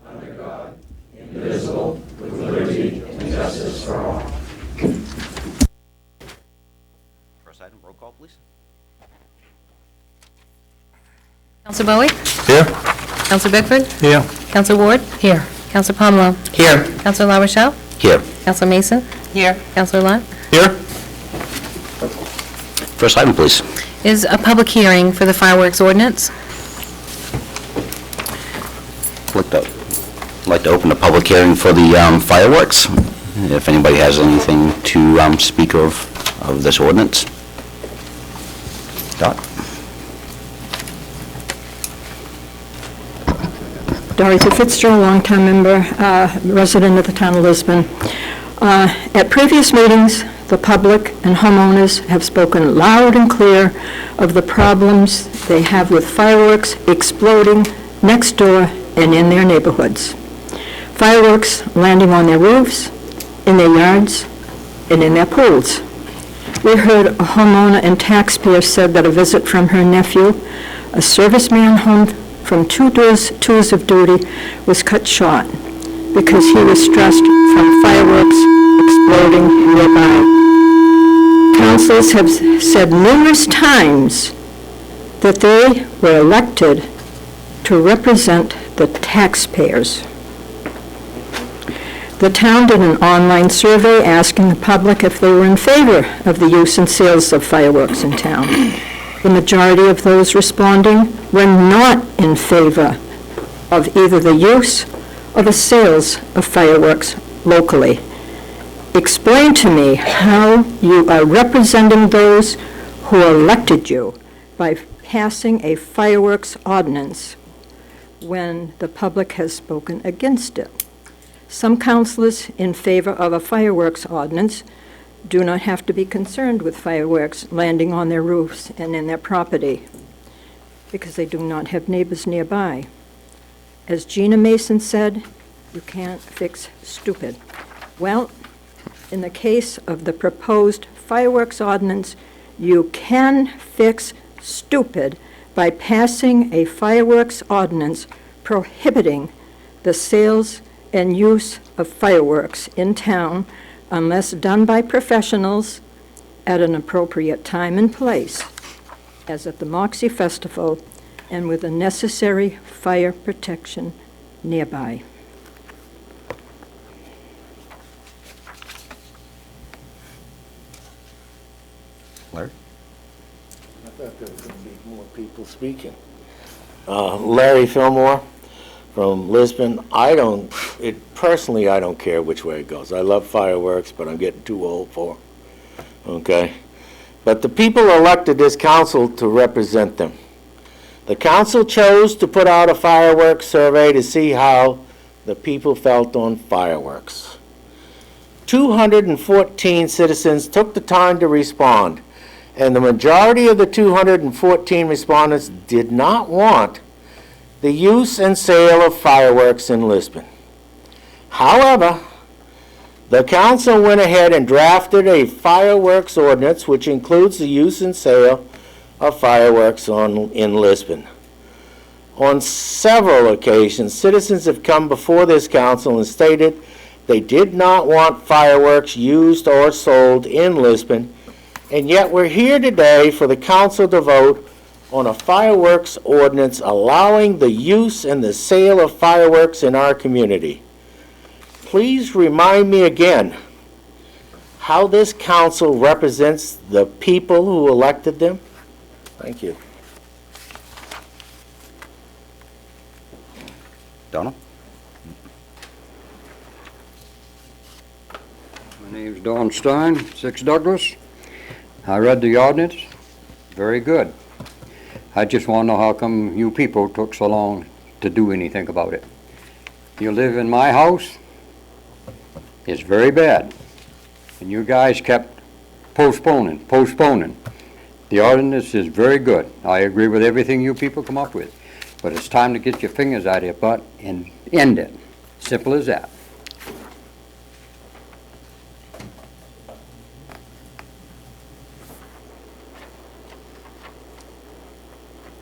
Speaker 12: under God, indivisible, with liberty and justice for all. First item, roll call, please.
Speaker 1: Counselor Bowie?
Speaker 8: Here?
Speaker 1: Counselor Bickford?
Speaker 8: Here.
Speaker 1: Counselor Ward? Here. Counselor Palumbo?
Speaker 3: Here.
Speaker 1: Counselor La Rochelle?
Speaker 12: Here.
Speaker 1: Counselor Mason?
Speaker 11: Here.
Speaker 1: Counselor Lunt?
Speaker 8: Here?
Speaker 12: First item, please.
Speaker 1: Is a public hearing for the fireworks ordinance.
Speaker 12: I'd like to open a public hearing for the fireworks. If anybody has anything to speak of this ordinance. Dot?
Speaker 5: Dorothy Fitzgerald, longtime member, resident of the town of Lisbon. At previous meetings, the public and homeowners have spoken loud and clear of the problems they have with fireworks exploding next door and in their neighborhoods. Fireworks landing on their roofs, in their yards, and in their pools. We heard a homeowner and taxpayer said that a visit from her nephew, a serviceman home from two tours of duty, was cut short because he was stressed from fireworks exploding nearby. Councilors have said numerous times that they were elected to represent the taxpayers. The town did an online survey asking the public if they were in favor of the use and sales of fireworks in town. The majority of those responding were not in favor of either the use or the sales of fireworks locally. Explain to me how you are representing those who elected you by passing a fireworks ordinance when the public has spoken against it. Some councilors in favor of a fireworks ordinance do not have to be concerned with fireworks landing on their roofs and in their property because they do not have neighbors nearby. As Gina Mason said, you can't fix stupid. Well, in the case of the proposed fireworks ordinance, you can fix stupid by passing a fireworks ordinance prohibiting the sales and use of fireworks in town unless done by professionals at an appropriate time and place, as at the Moxie Festival, and with the necessary fire protection nearby.
Speaker 12: Larry?
Speaker 10: I thought there was going to be more people speaking. Larry Fillmore from Lisbon. Personally, I don't care which way it goes. I love fireworks, but I'm getting too old for them. Okay? But the people elected this council to represent them. The council chose to put out a fireworks survey to see how the people felt on fireworks. 214 citizens took the time to respond, and the majority of the 214 respondents did not want the use and sale of fireworks in Lisbon. However, the council went ahead and drafted a fireworks ordinance which includes the use and sale of fireworks in Lisbon. On several occasions, citizens have come before this council and stated they did not want fireworks used or sold in Lisbon, and yet we're here today for the council to vote on a fireworks ordinance allowing the use and the sale of fireworks in our community. Please remind me again how this council represents the people who elected them. Thank you.
Speaker 12: Donald?
Speaker 13: My name's Don Stein, 6 Douglas. I read the ordinance, very good. I just want to know how come you people took so long to do anything about it. You live in my house, it's very bad. And you guys kept postponing. The ordinance is very good. I agree with everything you people come up with. But it's time to get your fingers out of your butt and end it. Simple as that.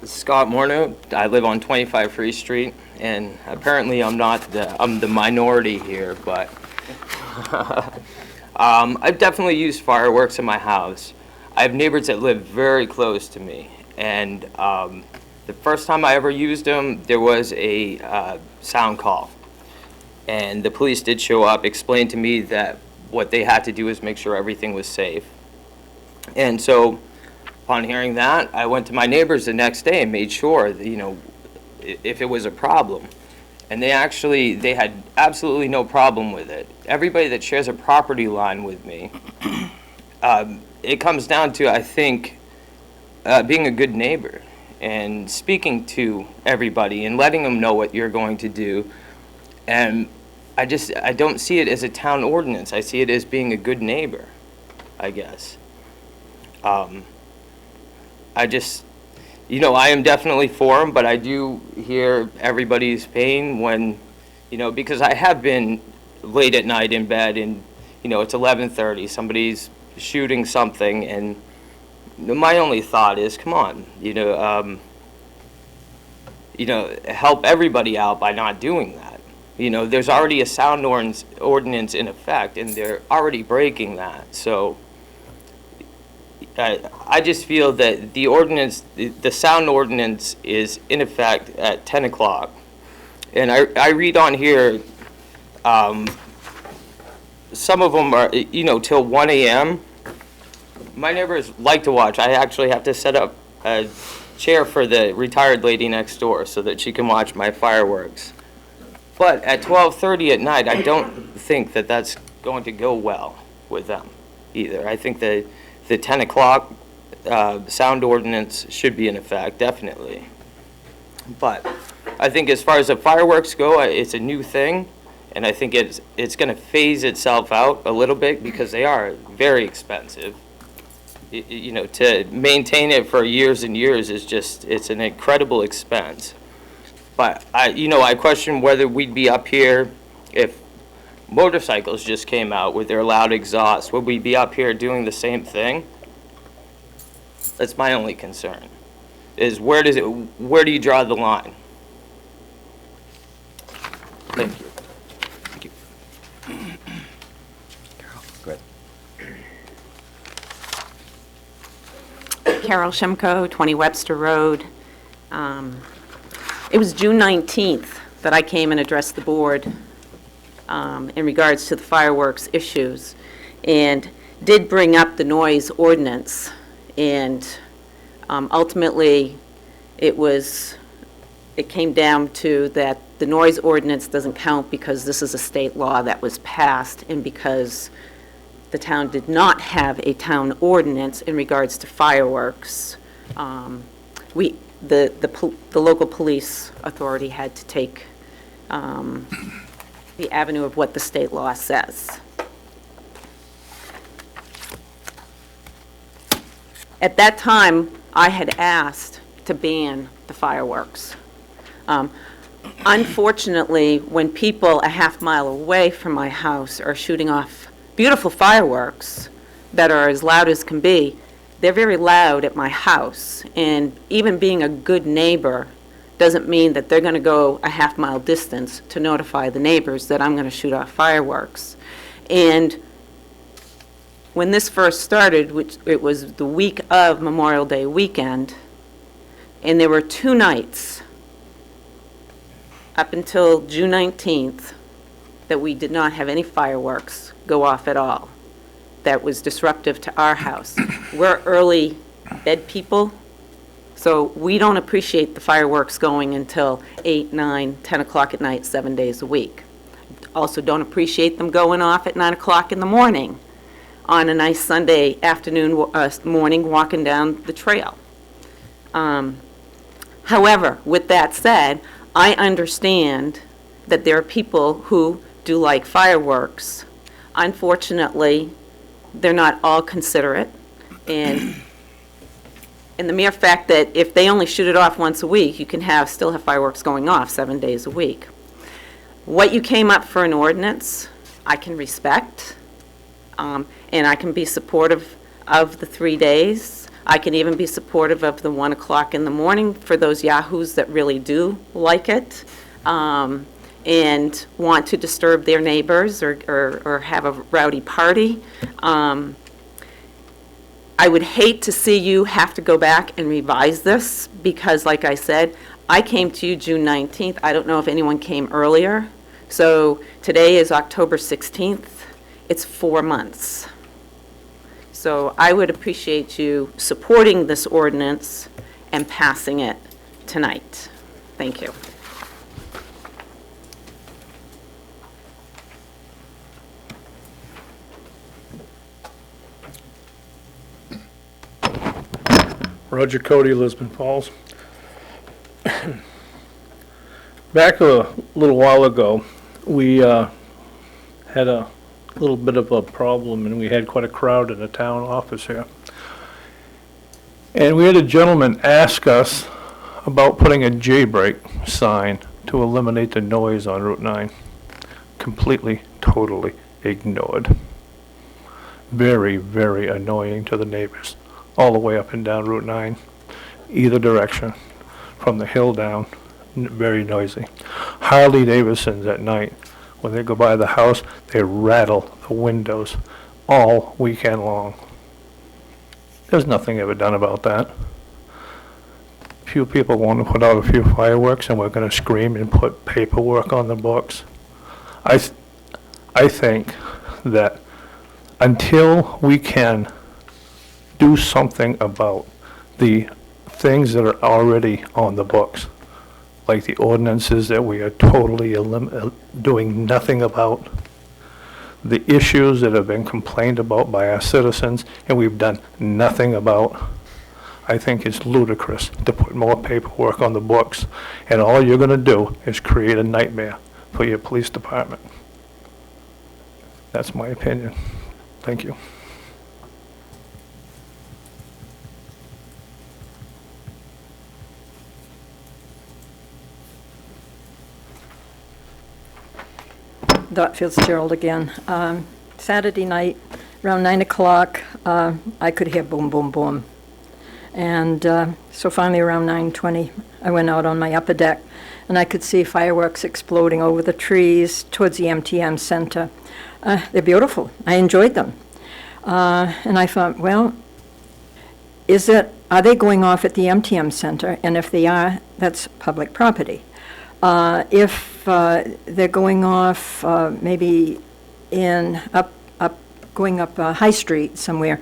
Speaker 3: Scott Morneau. I live on 25 Free Street, and apparently I'm the minority here, but I've definitely used fireworks in my house. I have neighbors that live very close to me, and the first time I ever used them, there was a sound call, and the police did show up, explained to me that what they had to do is make sure everything was safe. And so upon hearing that, I went to my neighbors the next day and made sure that, if it was a problem. And they had absolutely no problem with it. Everybody that shares a property line with me, it comes down to, I think, being a good neighbor and speaking to everybody and letting them know what you're going to do. And I don't see it as a town ordinance. I see it as being a good neighbor, I guess. I am definitely for them, but I do hear everybody's pain when, because I have been late at night in bed and, it's 11:30, somebody's shooting something, and my only thought is, come on, help everybody out by not doing that. There's already a sound ordinance in effect, and they're already breaking that, so I just feel that the ordinance, the sound ordinance is in effect at 10 o'clock. And I read on here, some of them are, till 1 a.m. My neighbors like to watch. I actually have to set up a chair for the retired lady next door so that she can watch my fireworks. But at 12:30 at night, I don't think that that's going to go well with them either. I think that the 10 o'clock sound ordinance should be in effect, definitely. But I think as far as the fireworks go, it's a new thing, and I think it's going to phase itself out a little bit because they are very expensive. To maintain it for years and years it's an incredible expense. But I question whether we'd be up here if motorcycles just came out with their loud exhaust. Would we be up here doing the same thing? That's my only concern, is where do you draw the line? Thank you.
Speaker 13: Thank you. Go ahead.
Speaker 14: Carol Shimko, 20 Webster Road. It was June 19th that I came and addressed the board in regards to the fireworks issues, and did bring up the noise ordinance, and ultimately it came down to that the noise ordinance doesn't count because this is a state law that was passed, and because the town did not have a town ordinance in regards to fireworks, the local police authority had to take the avenue of what the state law says. At that time, I had asked to ban the fireworks. Unfortunately, when people a half mile away from my house are shooting off beautiful fireworks that are as loud as can be, they're very loud at my house. And even being a good neighbor doesn't mean that they're going to go a half mile distance to notify the neighbors that I'm going to shoot off fireworks. And when this first started, which it was the week of Memorial Day weekend, and there were 2 nights up until June 19th that we did not have any fireworks go off at all. That was disruptive to our house. We're early bed people, so we don't appreciate the fireworks going until 8, 9, 10 o'clock at night, 7 days a week. also don't appreciate them going off at 9 o'clock in the morning on a nice Sunday afternoon, morning, walking down the trail. However, with that said, I understand that there are people who do like fireworks. Unfortunately, they're not all considerate, and the mere fact that if they only shoot it off once a week, you can still have fireworks going off 7 days a week. What you came up for an ordinance, I can respect, and I can be supportive of the 3 days. I can even be supportive of the 1 o'clock in the morning for those yahoos that really do like it, and want to disturb their neighbors or have a rowdy party. I would hate to see you have to go back and revise this because, like I said, I came to you June 19th. I don't know if anyone came earlier. So today is October 16th. It's 4 months. So I would appreciate you supporting this ordinance and passing it tonight. Thank you.
Speaker 8: Roger Cody, Lisbon Falls. Back a little while ago, we had a little bit of a problem, and we had quite a crowd in the town office here. And we had a gentleman ask us about putting a J-brake sign to eliminate the noise on Route 9. Completely, totally ignored. Very, very annoying to the neighbors, all the way up and down Route 9, either direction, from the hill down, very noisy. Harley Davidsons at night, when they go by the house, they rattle the windows all weekend long. There's nothing ever done about that. Few people want to put out a few fireworks, and we're going to scream and put paperwork on the books. I think that until we can do something about the things that are already on the books, like the ordinances that we are totally doing nothing about, the issues that have been complained about by our citizens and we've done nothing about, I think it's ludicrous to put more paperwork on the books, and all you're going to do is create a nightmare for your police department. That's my opinion. Thank you.
Speaker 5: Dot Fitzgerald again. Saturday night, around 9 o'clock, I could hear boom, boom, boom. And so finally around 9:20, I went out on my upper deck, and I could see fireworks exploding over the trees towards the MTM Center. They're beautiful. I enjoyed them. And I thought, well, are they going off at the MTM Center? And if they are, that's public property. If they're going off maybe going up High Street somewhere,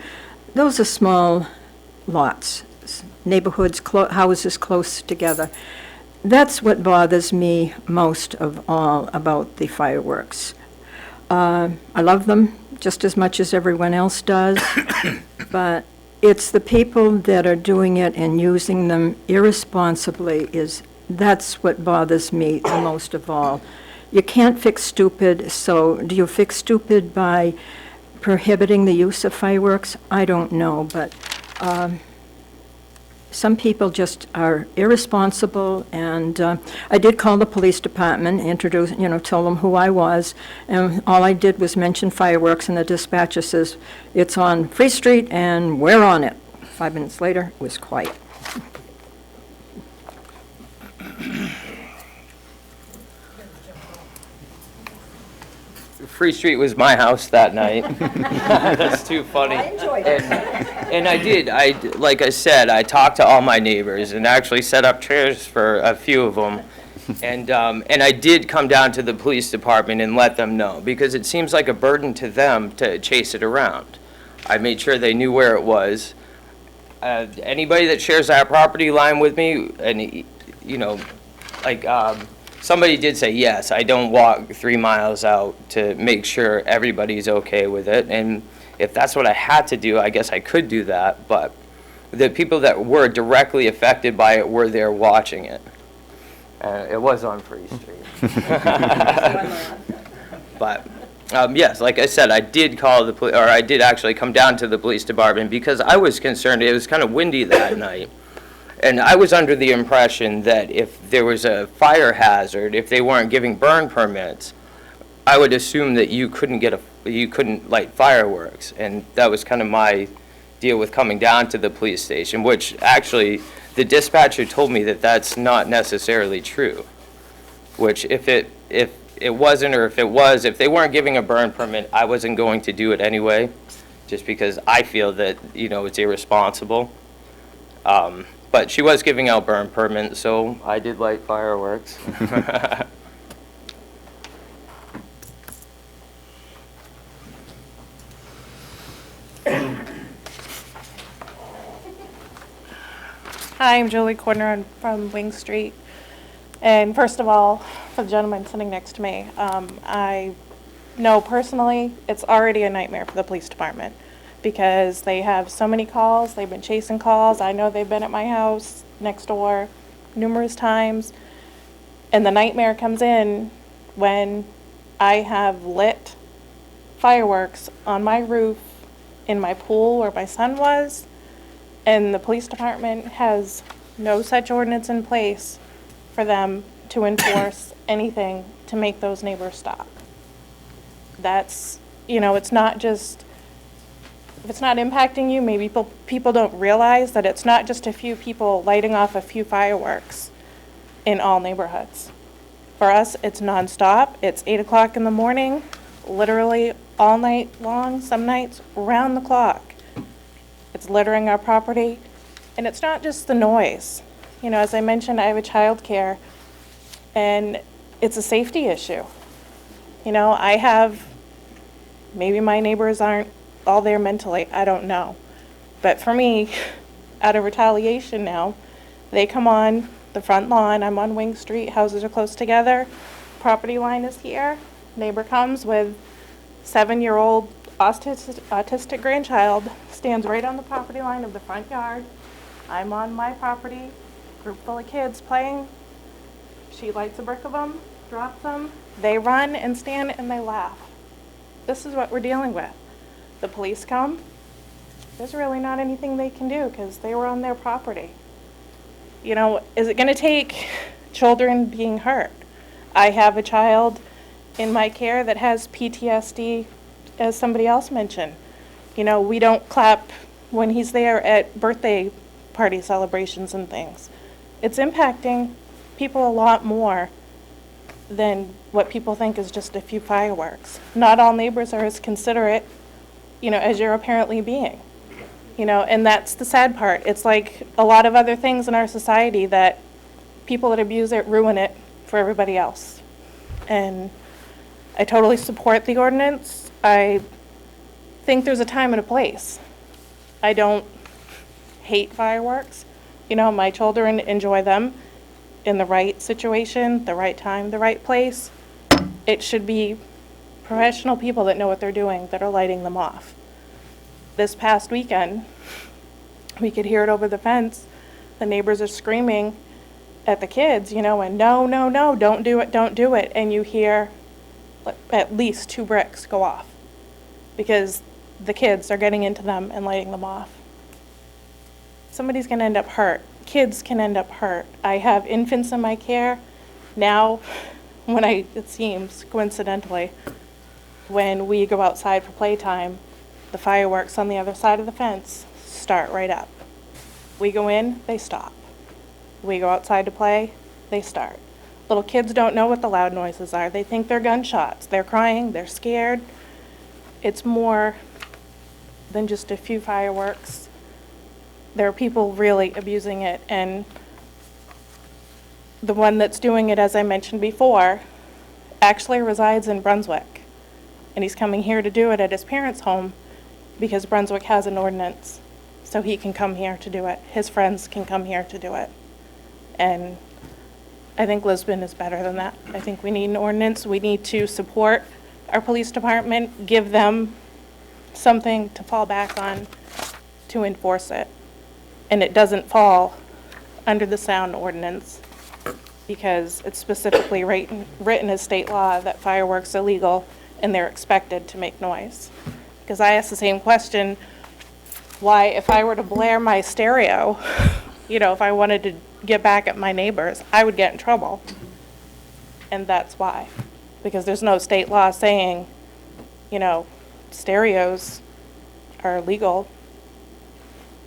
Speaker 5: those are small lots, neighborhoods, houses close together. That's what bothers me most of all about the fireworks. I love them just as much as everyone else does, but it's the people that are doing it and using them irresponsibly that's what bothers me the most of all. You can't fix stupid, so do you fix stupid by prohibiting the use of fireworks? I don't know, but some people just are irresponsible, and I did call the police department, tell them who I was, and all I did was mention fireworks, and the dispatcher says, it's on Free Street, and we're on it. 5 minutes later, it was quiet.
Speaker 3: Free Street was my house that night. That's too funny.
Speaker 5: I enjoyed it.
Speaker 3: And like I said, I talked to all my neighbors and actually set up chairs for a few of them. And I did come down to the police department and let them know, because it seems like a burden to them to chase it around. I made sure they knew where it was. Anybody that shares that property line with me, and somebody did say, yes, I don't walk 3 miles out to make sure everybody's okay with it. And if that's what I had to do, I guess I could do that. But the people that were directly affected by it were there watching it. It was on Free Street. But, yes, like I said, I did call the police, or I did actually come down to the police department because I was concerned. It was kind of windy that night. And I was under the impression that if there was a fire hazard, if they weren't giving burn permits, I would assume that you couldn't light fireworks. And that was kind of my deal with coming down to the police station, which actually the dispatcher told me that that's not necessarily true. Which if it wasn't, or if it was, if they weren't giving a burn permit, I wasn't going to do it anyway, just because I feel that, it's irresponsible. But she was giving out burn permits, so I did light fireworks.
Speaker 1: Hi, I'm Julie Corner from Wing Street. And first of all, for the gentleman sitting next to me, I know personally it's already a nightmare for the police department because they have so many calls. They've been chasing calls. I know they've been at my house next door numerous times. And the nightmare comes in when I have lit fireworks on my roof in my pool where my son was, and the police department has no such ordinance in place for them to enforce anything to make those neighbors stop. That's, it's not just, if it's not impacting you, maybe people don't realize that it's not just a few people lighting off a few fireworks in all neighborhoods. For us, it's nonstop. It's 8 o'clock in the morning, literally all night long, some nights round the clock. It's littering our property, and it's not just the noise. As I mentioned, I have a childcare, and it's a safety issue. Maybe my neighbors aren't all there mentally, I don't know. But for me, out of retaliation now, they come on the front lawn, I'm on Wing Street, houses are close together, property line is here, neighbor comes with 7-year-old autistic grandchild, stands right on the property line of the front yard. I'm on my property, group full of kids playing. She lights a brick of them, drops them, they run and stand and they laugh. This is what we're dealing with. The police come, there's really not anything they can do because they were on their property. Is it going to take children being hurt? I have a child in my care that has PTSD, as somebody else mentioned. We don't clap when he's there at birthday party celebrations and things. It's impacting people a lot more than what people think is just a few fireworks. Not all neighbors are as considerate, as you're apparently being. And that's the sad part. It's like a lot of other things in our society that people that abuse it ruin it for everybody else. And I totally support the ordinance. I think there's a time and a place. I don't hate fireworks. My children enjoy them in the right situation, the right time, the right place. It should be professional people that know what they're doing that are lighting them off. This past weekend, we could hear it over the fence. The neighbors are screaming at the kids, and no, no, no, don't do it, don't do it. And you hear at least 2 bricks go off because the kids are getting into them and lighting them off. Somebody's going to end up hurt. Kids can end up hurt. I have infants in my care now. It seems coincidentally, when we go outside for playtime, the fireworks on the other side of the fence start right up. We go in, they stop. We go outside to play, they start. Little kids don't know what the loud noises are. They think they're gunshots. They're crying, they're scared. It's more than just a few fireworks. There are people really abusing it, and the one that's doing it, as I mentioned before, actually resides in Brunswick. And he's coming here to do it at his parents' home because Brunswick has an ordinance. So he can come here to do it. His friends can come here to do it. And
Speaker 15: I think Lisbon is better than that. I think we need an ordinance. We need to support our police department, give them something to fall back on to enforce it. And it doesn't fall under the sound ordinance because it's specifically written as state law that fireworks are illegal and they're expected to make noise. Because I asked the same question, why, if I were to blare my stereo, you know, if I wanted to get back at my neighbors, I would get in trouble. And that's why. Because there's no state law saying, you know, stereos are legal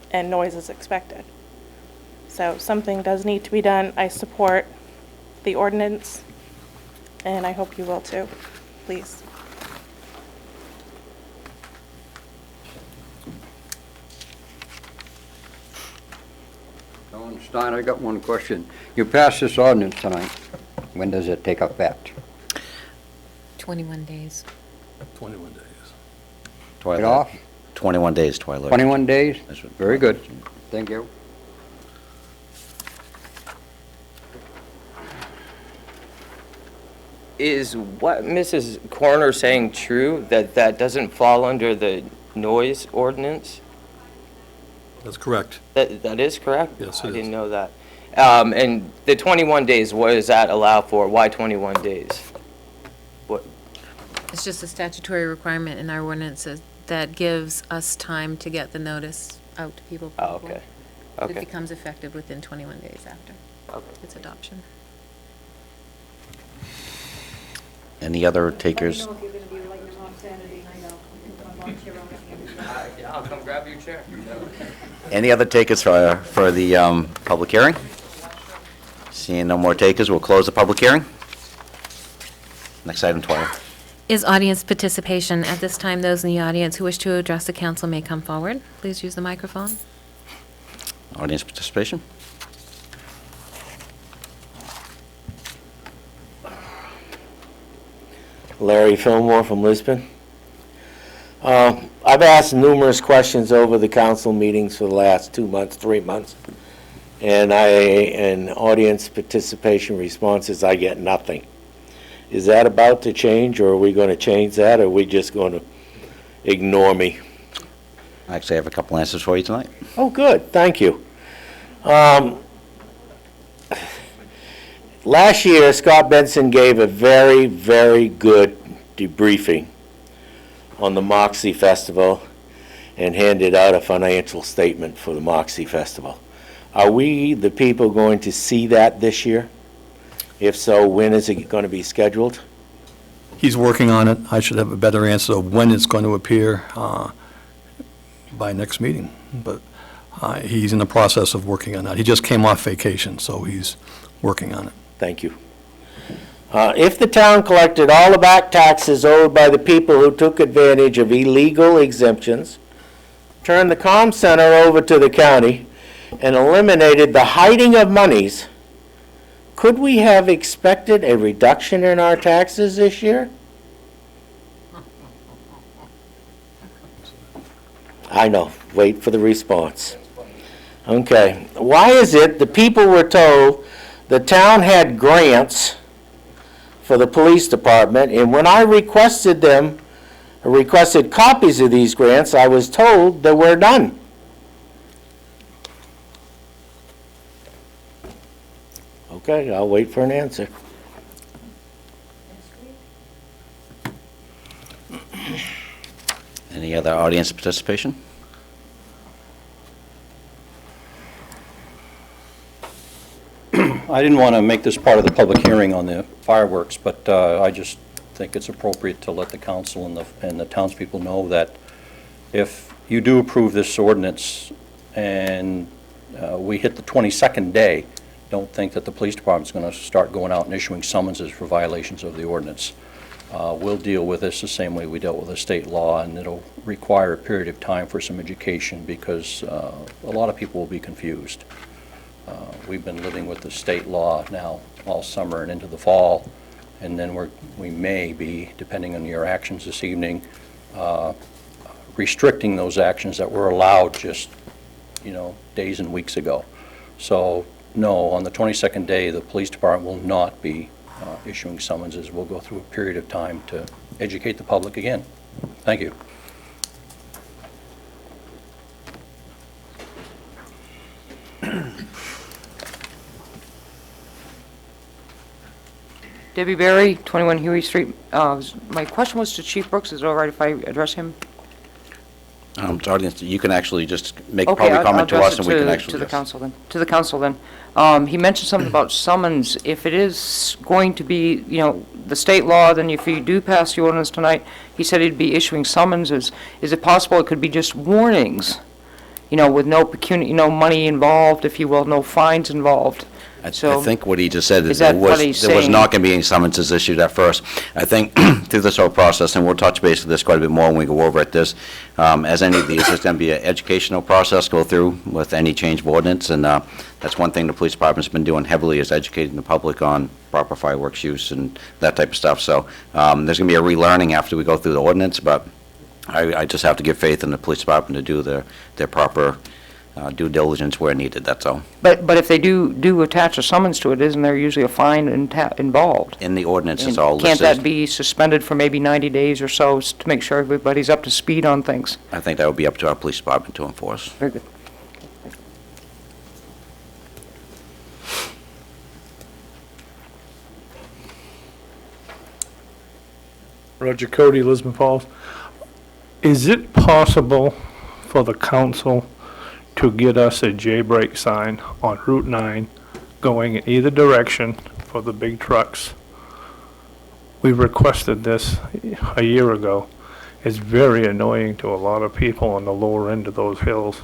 Speaker 15: and noise is expected. So something does need to be done. I support the ordinance, and I hope you will too, please.
Speaker 13: Ellen Stein, I got one question. You passed this ordinance tonight. When does it take effect?
Speaker 16: 21 days.
Speaker 8: 21 days.
Speaker 13: Get off?
Speaker 17: 21 days, Twilight.
Speaker 13: 21 days? Very good. Thank you.
Speaker 3: Is what Mrs. Coroner saying true, that that doesn't fall under the noise ordinance?
Speaker 8: That's correct.
Speaker 3: That is correct?
Speaker 8: Yes,
Speaker 3: I
Speaker 8: it
Speaker 3: didn't
Speaker 8: is.
Speaker 3: know that. And the 21 days, what does that allow for? Why 21 days? What?
Speaker 16: It's just a statutory requirement in our ordinances that gives us time to get the notice out to people.
Speaker 3: Oh, okay. Okay.
Speaker 16: It becomes effective within 21 days after its adoption.
Speaker 17: Any other takers?
Speaker 3: Yeah, I'll come grab your chair.
Speaker 17: Any other takers for the public hearing? Seeing no more takers, we'll close the public hearing. Next item, Twilight.
Speaker 16: Is audience participation. At this time, those in the audience who wish to address the council may come forward. Please use the microphone.
Speaker 17: Audience participation?
Speaker 10: Larry Fillmore from Lisbon. I've asked numerous questions over the council meetings for the last 2 months, 3 months, and audience participation responses, I get nothing. Is that about to change, or are we going to change that, or are we just going to ignore me?
Speaker 17: Actually, I have a couple answers for you tonight.
Speaker 10: Oh, good, thank you. Last year, Scott Benson gave a very, very good debriefing on the Moxie Festival and handed out a financial statement for the Moxie Festival. Are we, the people, going to see that this year? If so, when is it going to be scheduled?
Speaker 8: He's working on it. I should have a better answer of when it's going to appear by next meeting, but he's in the process of working on that. He just came off vacation, so he's working on it.
Speaker 10: Thank you. If the town collected all the back taxes owed by the people who took advantage of illegal exemptions, turned the comm center over to the county, and eliminated the hiding of monies, could we have expected a reduction in our taxes this year? I know. Wait for the response. Okay. Why is it the people were told the town had grants for the police department, and when I requested copies of these grants, I was told there were none? Okay, I'll wait for an answer.
Speaker 17: Any other audience participation?
Speaker 18: I didn't want to make this part of the public hearing on the fireworks, but I just think it's appropriate to let the council and the townspeople know that if you do approve this ordinance and we hit the 22nd day, don't think that the police department's going to start going out and issuing summonses for violations of the ordinance. We'll deal with this the same way we dealt with the state law, and it'll require a period of time for some education because a lot of people will be confused. We've been living with the state law now all summer and into the fall, and then we may be, depending on your actions this evening, restricting those actions that were allowed just, days and weeks ago. So
Speaker 8: no, on the 22nd day, the police department will not be issuing summonses. We'll go through a period of time to educate the public again. Thank you.
Speaker 9: Debbie Berry, 21 Huey Street. My question was to Chief Brooks. Is it all right if I address him?
Speaker 17: To audience, you can actually just make a
Speaker 9: Okay,
Speaker 17: public
Speaker 9: I'll
Speaker 17: comment to
Speaker 9: address
Speaker 17: us,
Speaker 9: it
Speaker 17: and we can actually
Speaker 9: to the
Speaker 17: just...
Speaker 9: council then. To the council then. He mentioned something about summons. If it is going to be, the state law, then if you do pass the ordinance tonight, he said he'd be issuing summonses. Is it possible it could be just warnings, with no money involved, if you will, no fines involved?
Speaker 17: I
Speaker 9: So,
Speaker 17: think what he just said is
Speaker 9: that
Speaker 17: there
Speaker 9: what
Speaker 17: was
Speaker 9: he's
Speaker 17: there was
Speaker 9: saying?
Speaker 17: not going to be any summonses issued at first. I think through this whole process, and we'll touch base with this quite a bit more when we go over at this, as any of these, there's going to be an educational process go through with any change of ordinance, and that's one thing the police department's been doing heavily, is educating the public on proper fireworks use and that type of stuff. So there's going to be a relearning after we go through the ordinance, but I just have to give faith in the police department to do their proper due diligence where needed, that's all.
Speaker 9: but if they do attach a summons to it, isn't there usually a fine involved?
Speaker 17: In the ordinance, it's
Speaker 9: And
Speaker 17: all
Speaker 9: can't
Speaker 17: listed.
Speaker 9: that be suspended for maybe 90 days or so to make sure everybody's up to speed on things?
Speaker 17: I think that would be up to our police department to enforce.
Speaker 9: Very good.
Speaker 8: Roger Cody, Lisbon Falls. Is it possible for the council to get us a J-break sign on Route 9 going in either direction for the big trucks? We requested this a year ago. It's very annoying to a lot of people on the lower end of those hills,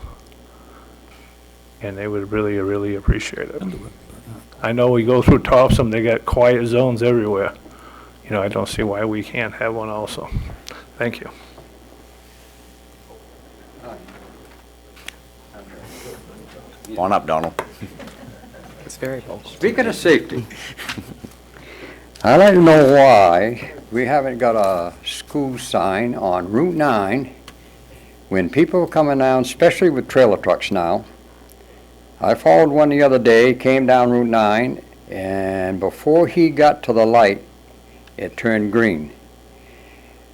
Speaker 8: and they would really, really appreciate it. I know we go through Topsom, they got quiet zones everywhere. I don't see why we can't have one also. Thank you.
Speaker 17: Come on up, Donald.
Speaker 3: It's very helpful.
Speaker 13: Speaking of safety, I'd like to know why we haven't got a school sign on Route 9 when people are coming down, especially with trailer trucks now. I followed one the other day, came down Route 9, and before he got to the light, it turned green.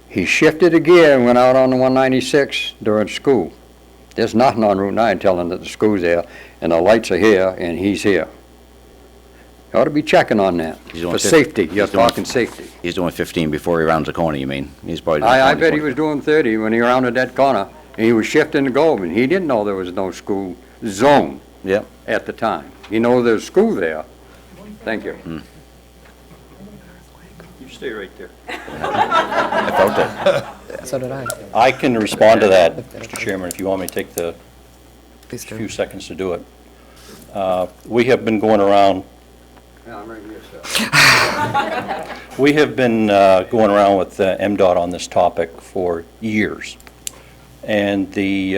Speaker 13: He shifted a gear and went out on the 196 during school. There's nothing on Route 9 telling that the school's there, and the lights are here, and he's here. You ought to be checking on that, for safety. You're talking safety.
Speaker 17: He's doing 15 before he rounds the corner, you mean? He's probably doing
Speaker 13: I
Speaker 17: 20,
Speaker 13: bet he was doing 30 when he rounded that corner, and he was shifting to go, and he didn't know there was no school zone at the time. He knows there's school there. Thank you. You stay right there.
Speaker 17: I felt it.
Speaker 3: So did I.
Speaker 8: I can respond to that, Mr. Chairman, if you want me to take the few seconds to do it. We have been going around.
Speaker 13: Yeah, I'm right here, sir.
Speaker 8: We have been going around with MDOT on this topic for years. And the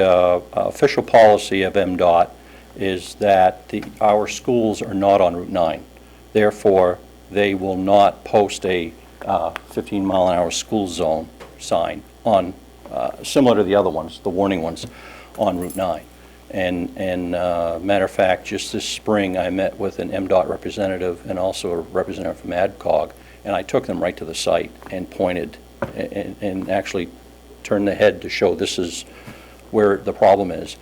Speaker 8: official policy of MDOT is that our schools are not on Route 9. Therefore, they will not post a 15-mile-an-hour school zone sign on, similar to the other ones, the warning ones, on Route 9. And matter of fact, just this spring, I met with an MDOT representative and also a representative from ADCOG, and I took them right to the site and pointed and actually turned the head to show this is where the problem is.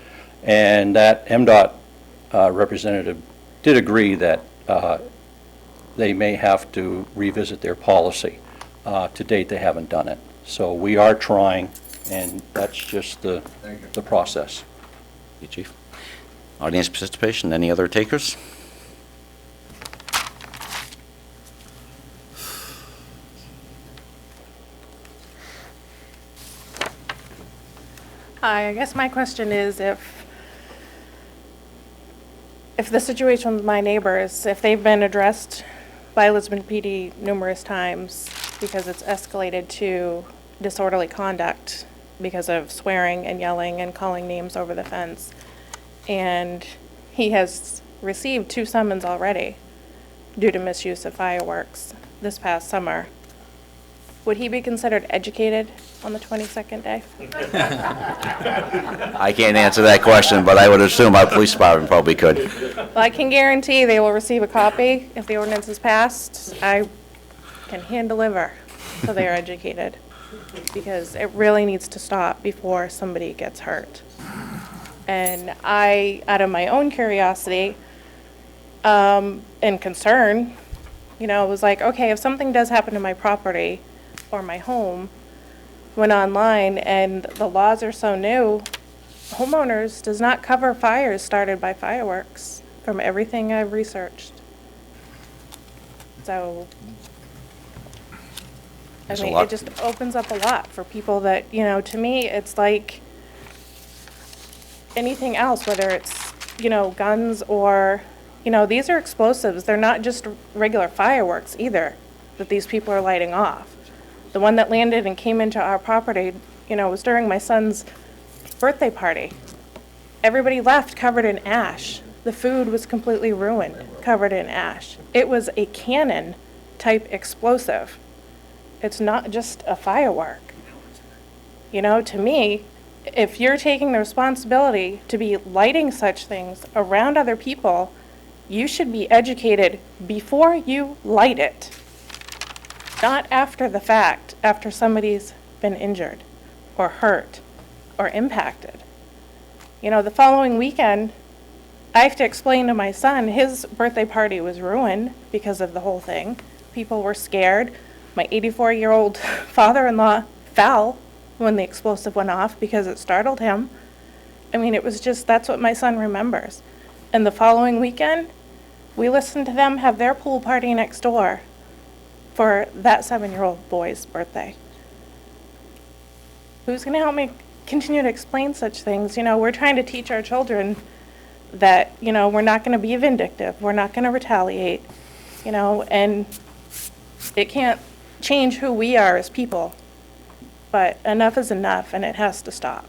Speaker 8: And that MDOT representative did agree that they may have to revisit their policy. To date, they haven't done it. So we are trying, and that's just the process.
Speaker 17: Thank you, Chief. Audience participation, any other takers?
Speaker 15: Hi, I guess my question is if the situation with my neighbors, if they've been addressed by Lisbon PD numerous times because it's escalated to disorderly conduct because of swearing and yelling and calling names over the fence, and he has received 2 summons already due to misuse of fireworks this past summer, would he be considered educated on the 22nd day?
Speaker 17: I can't answer that question, but I would assume our police department probably could.
Speaker 15: Well, I can guarantee they will receive a copy if the ordinance is passed. I can hand deliver so they are educated, because it really needs to stop before somebody gets hurt. And I, out of my own curiosity and concern, was like, okay, if something does happen to my property or my home, went online, and the laws are so new, homeowners does not cover fires started by fireworks, from everything I've researched. So,
Speaker 17: There's a
Speaker 15: it
Speaker 17: lot.
Speaker 15: just opens up a lot for people that, to me, it's like anything else, whether it's, guns or, these are explosives. They're not just regular fireworks either that these people are lighting off. The one that landed and came into our property, was during my son's birthday party. Everybody left covered in ash. The food was completely ruined, covered in ash. It was a cannon type explosive. It's not just a firework. To me, if you're taking the responsibility to be lighting such things around other people, you should be educated before you light it. Not after the fact, after somebody's been injured or hurt or impacted. The following weekend, I have to explain to my son, his birthday party was ruined because of the whole thing. People were scared. My 84-year-old father-in-law fell when the explosive went off because it startled him. It was just, that's what my son remembers. And the following weekend, we listened to them have their pool party next door for that 7-year-old boy's birthday. Who's going to help me continue to explain such things? We're trying to teach our children that, we're not going to be vindictive. We're not going to retaliate, and it can't change who we are as people. But enough is enough, and it has to stop.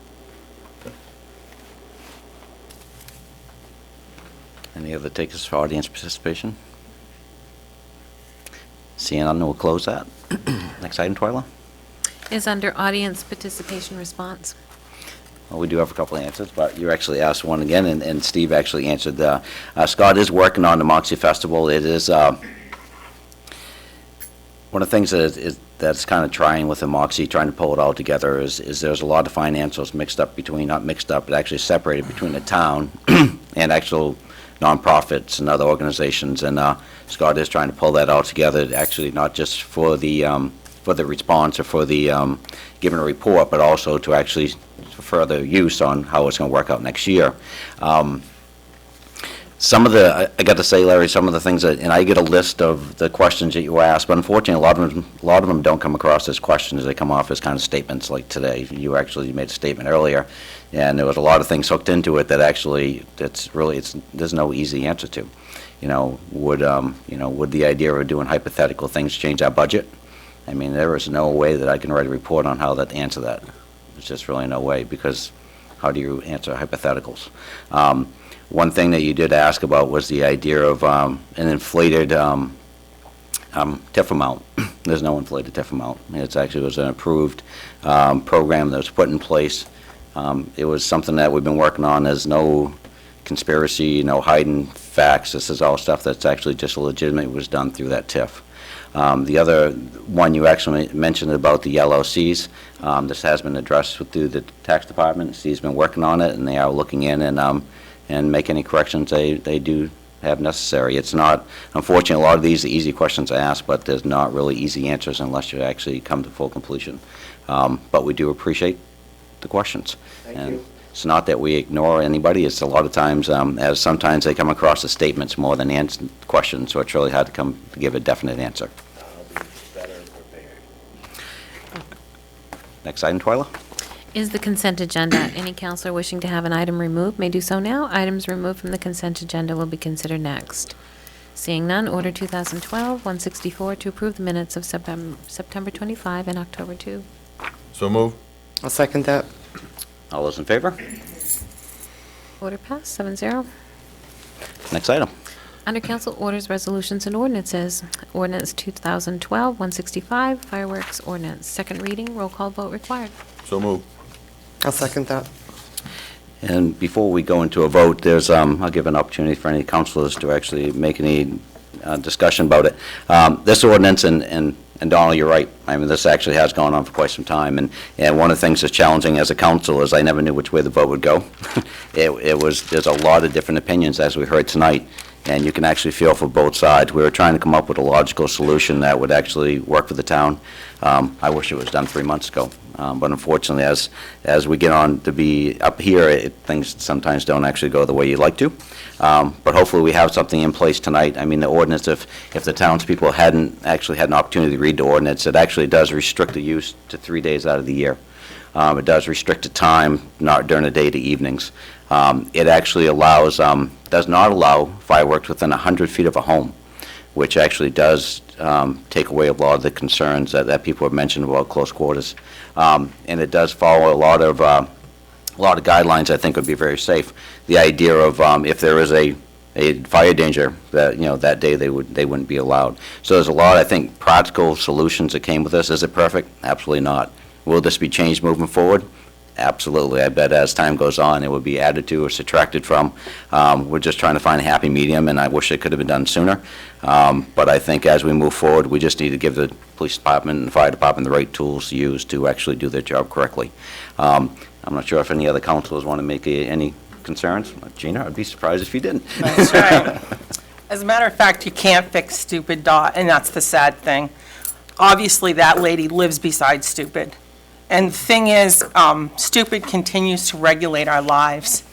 Speaker 17: Any other takers for audience participation? Seeing none, we'll close that. Next item, Twyla.
Speaker 16: Is under audience participation response.
Speaker 17: Well, we do have a couple of answers, but you actually asked one again, and Steve actually answered. Scott is working on the Moxie Festival. It is one of the things that's kind of trying with the Moxie, trying to pull it all together, is there's a lot of financials not mixed up, but actually separated between the town and actual nonprofits and other organizations. And Scott is trying to pull that all together, actually not just for the response or for the giving a report, but also to actually further use on how it's going to work out next year. Some of the, I got to say, Larry, some of the things that, and I get a list of the questions that you ask, but unfortunately, a lot of them don't come across as questions. They come off as kind of statements like today. You actually made a statement earlier, and there was a lot of things hooked into it that actually, there's no easy answer to. Would the idea of doing hypothetical things change our budget? There is no way that I can write a report on how to answer that. There's just really no way, because how do you answer hypotheticals? One thing that you did ask about was the idea of an inflated TIF amount. There's no inflated TIF amount. It was an approved program that was put in place. It was something that we've been working on. There's no conspiracy, no hiding facts. This is all stuff that's actually just legitimate, was done through that TIF. The other one you actually mentioned about the LLCs, this has been addressed through the tax department. Steve's been working on it, and they are looking in and make any corrections they do have necessary. It's not, unfortunately, a lot of these are easy questions to ask, but there's not really easy answers unless you actually come to full completion. But we do appreciate the questions.
Speaker 2: Thank you.
Speaker 17: It's not that we ignore anybody. It's a lot of times, as sometimes they come across as statements more than questions, so it's really hard to give a definite answer.
Speaker 10: I'll be better prepared.
Speaker 17: Next item, Twyla.
Speaker 16: Is the consent agenda. Any counselor wishing to have an item removed may do so now. Items removed from the consent agenda will be considered next. Seeing none, Order 2012-164 to approve the minutes of September 25 and October 2.
Speaker 19: So move.
Speaker 3: I'll second that.
Speaker 17: All those in favor?
Speaker 16: Order passed, 7-0.
Speaker 17: Next item.
Speaker 16: Under council orders, resolutions, and ordinances, ordinance 2012-165, fireworks ordinance, second reading, roll call vote required.
Speaker 19: So moved.
Speaker 11: I'll second that.
Speaker 17: And before we go into a vote, I'll give an opportunity for any councilors to actually make any discussion about it. This ordinance, and Donald, you're right, I mean, this actually has gone on for quite some time, and one of the things that's challenging as a council is I never knew which way the vote would go. There's a lot of different opinions, as we heard tonight, and you can actually feel for both sides. We were trying to come up with a logical solution that would actually work for the town. I wish it was done 3 months ago. But unfortunately, as we get on to be up here, things sometimes don't actually go the way you'd like to. But hopefully we have something in place tonight. I mean, the ordinance, if the townspeople hadn't actually had an opportunity to read the ordinance, it actually does restrict the use to 3 days out of the year. It does restrict the time, not during the day to evenings. It actually does not allow fireworks within 100 feet of a home, which actually does take away a lot of the concerns that people have mentioned about close quarters. And it does follow a lot of guidelines I think would be very safe. The idea of if there is a fire danger, that day they wouldn't be allowed. So there's a lot, I think, practical solutions that came with this. Is it perfect? Absolutely not. Will this be changed moving forward? Absolutely. I bet as time goes on, it will be added to or subtracted from. We're just trying to find a happy medium, and I wish it could have been done sooner. But I think as we move forward, we just need to give the police department and fire department the right tools to use to actually do their job correctly. I'm not sure if any other councilors want to make any concerns. Gina, I'd be surprised if you didn't.
Speaker 11: That's right. As a matter of fact, you can't fix stupid, Dot, and that's the sad thing. Obviously, that lady lives beside stupid. And the thing is, stupid continues to regulate our lives.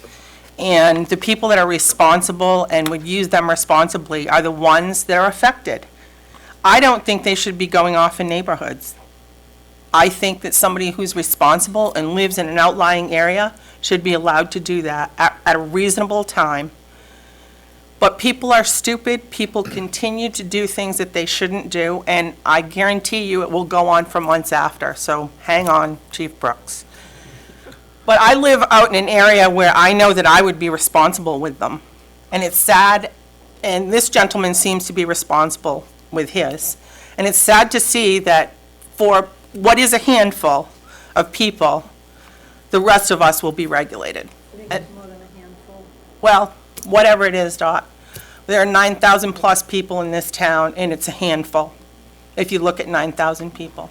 Speaker 11: And the people that are responsible and would use them responsibly are the ones that are affected. I don't think they should be going off in neighborhoods. I think that somebody who's responsible and lives in an outlying area should be allowed to do that at a reasonable time. But people are stupid, people continue to do things that they shouldn't do, and I guarantee you it will go on for months after, so hang on, Chief Brooks. But I live out in an area where I know that I would be responsible with them, and it's sad, and this gentleman seems to be responsible with his. And it's sad to see that for what is a handful of people, the rest of us will be regulated. Well, whatever it is, Dot. There are 9,000 plus people in this town, and it's a handful, if you look at 9,000 people.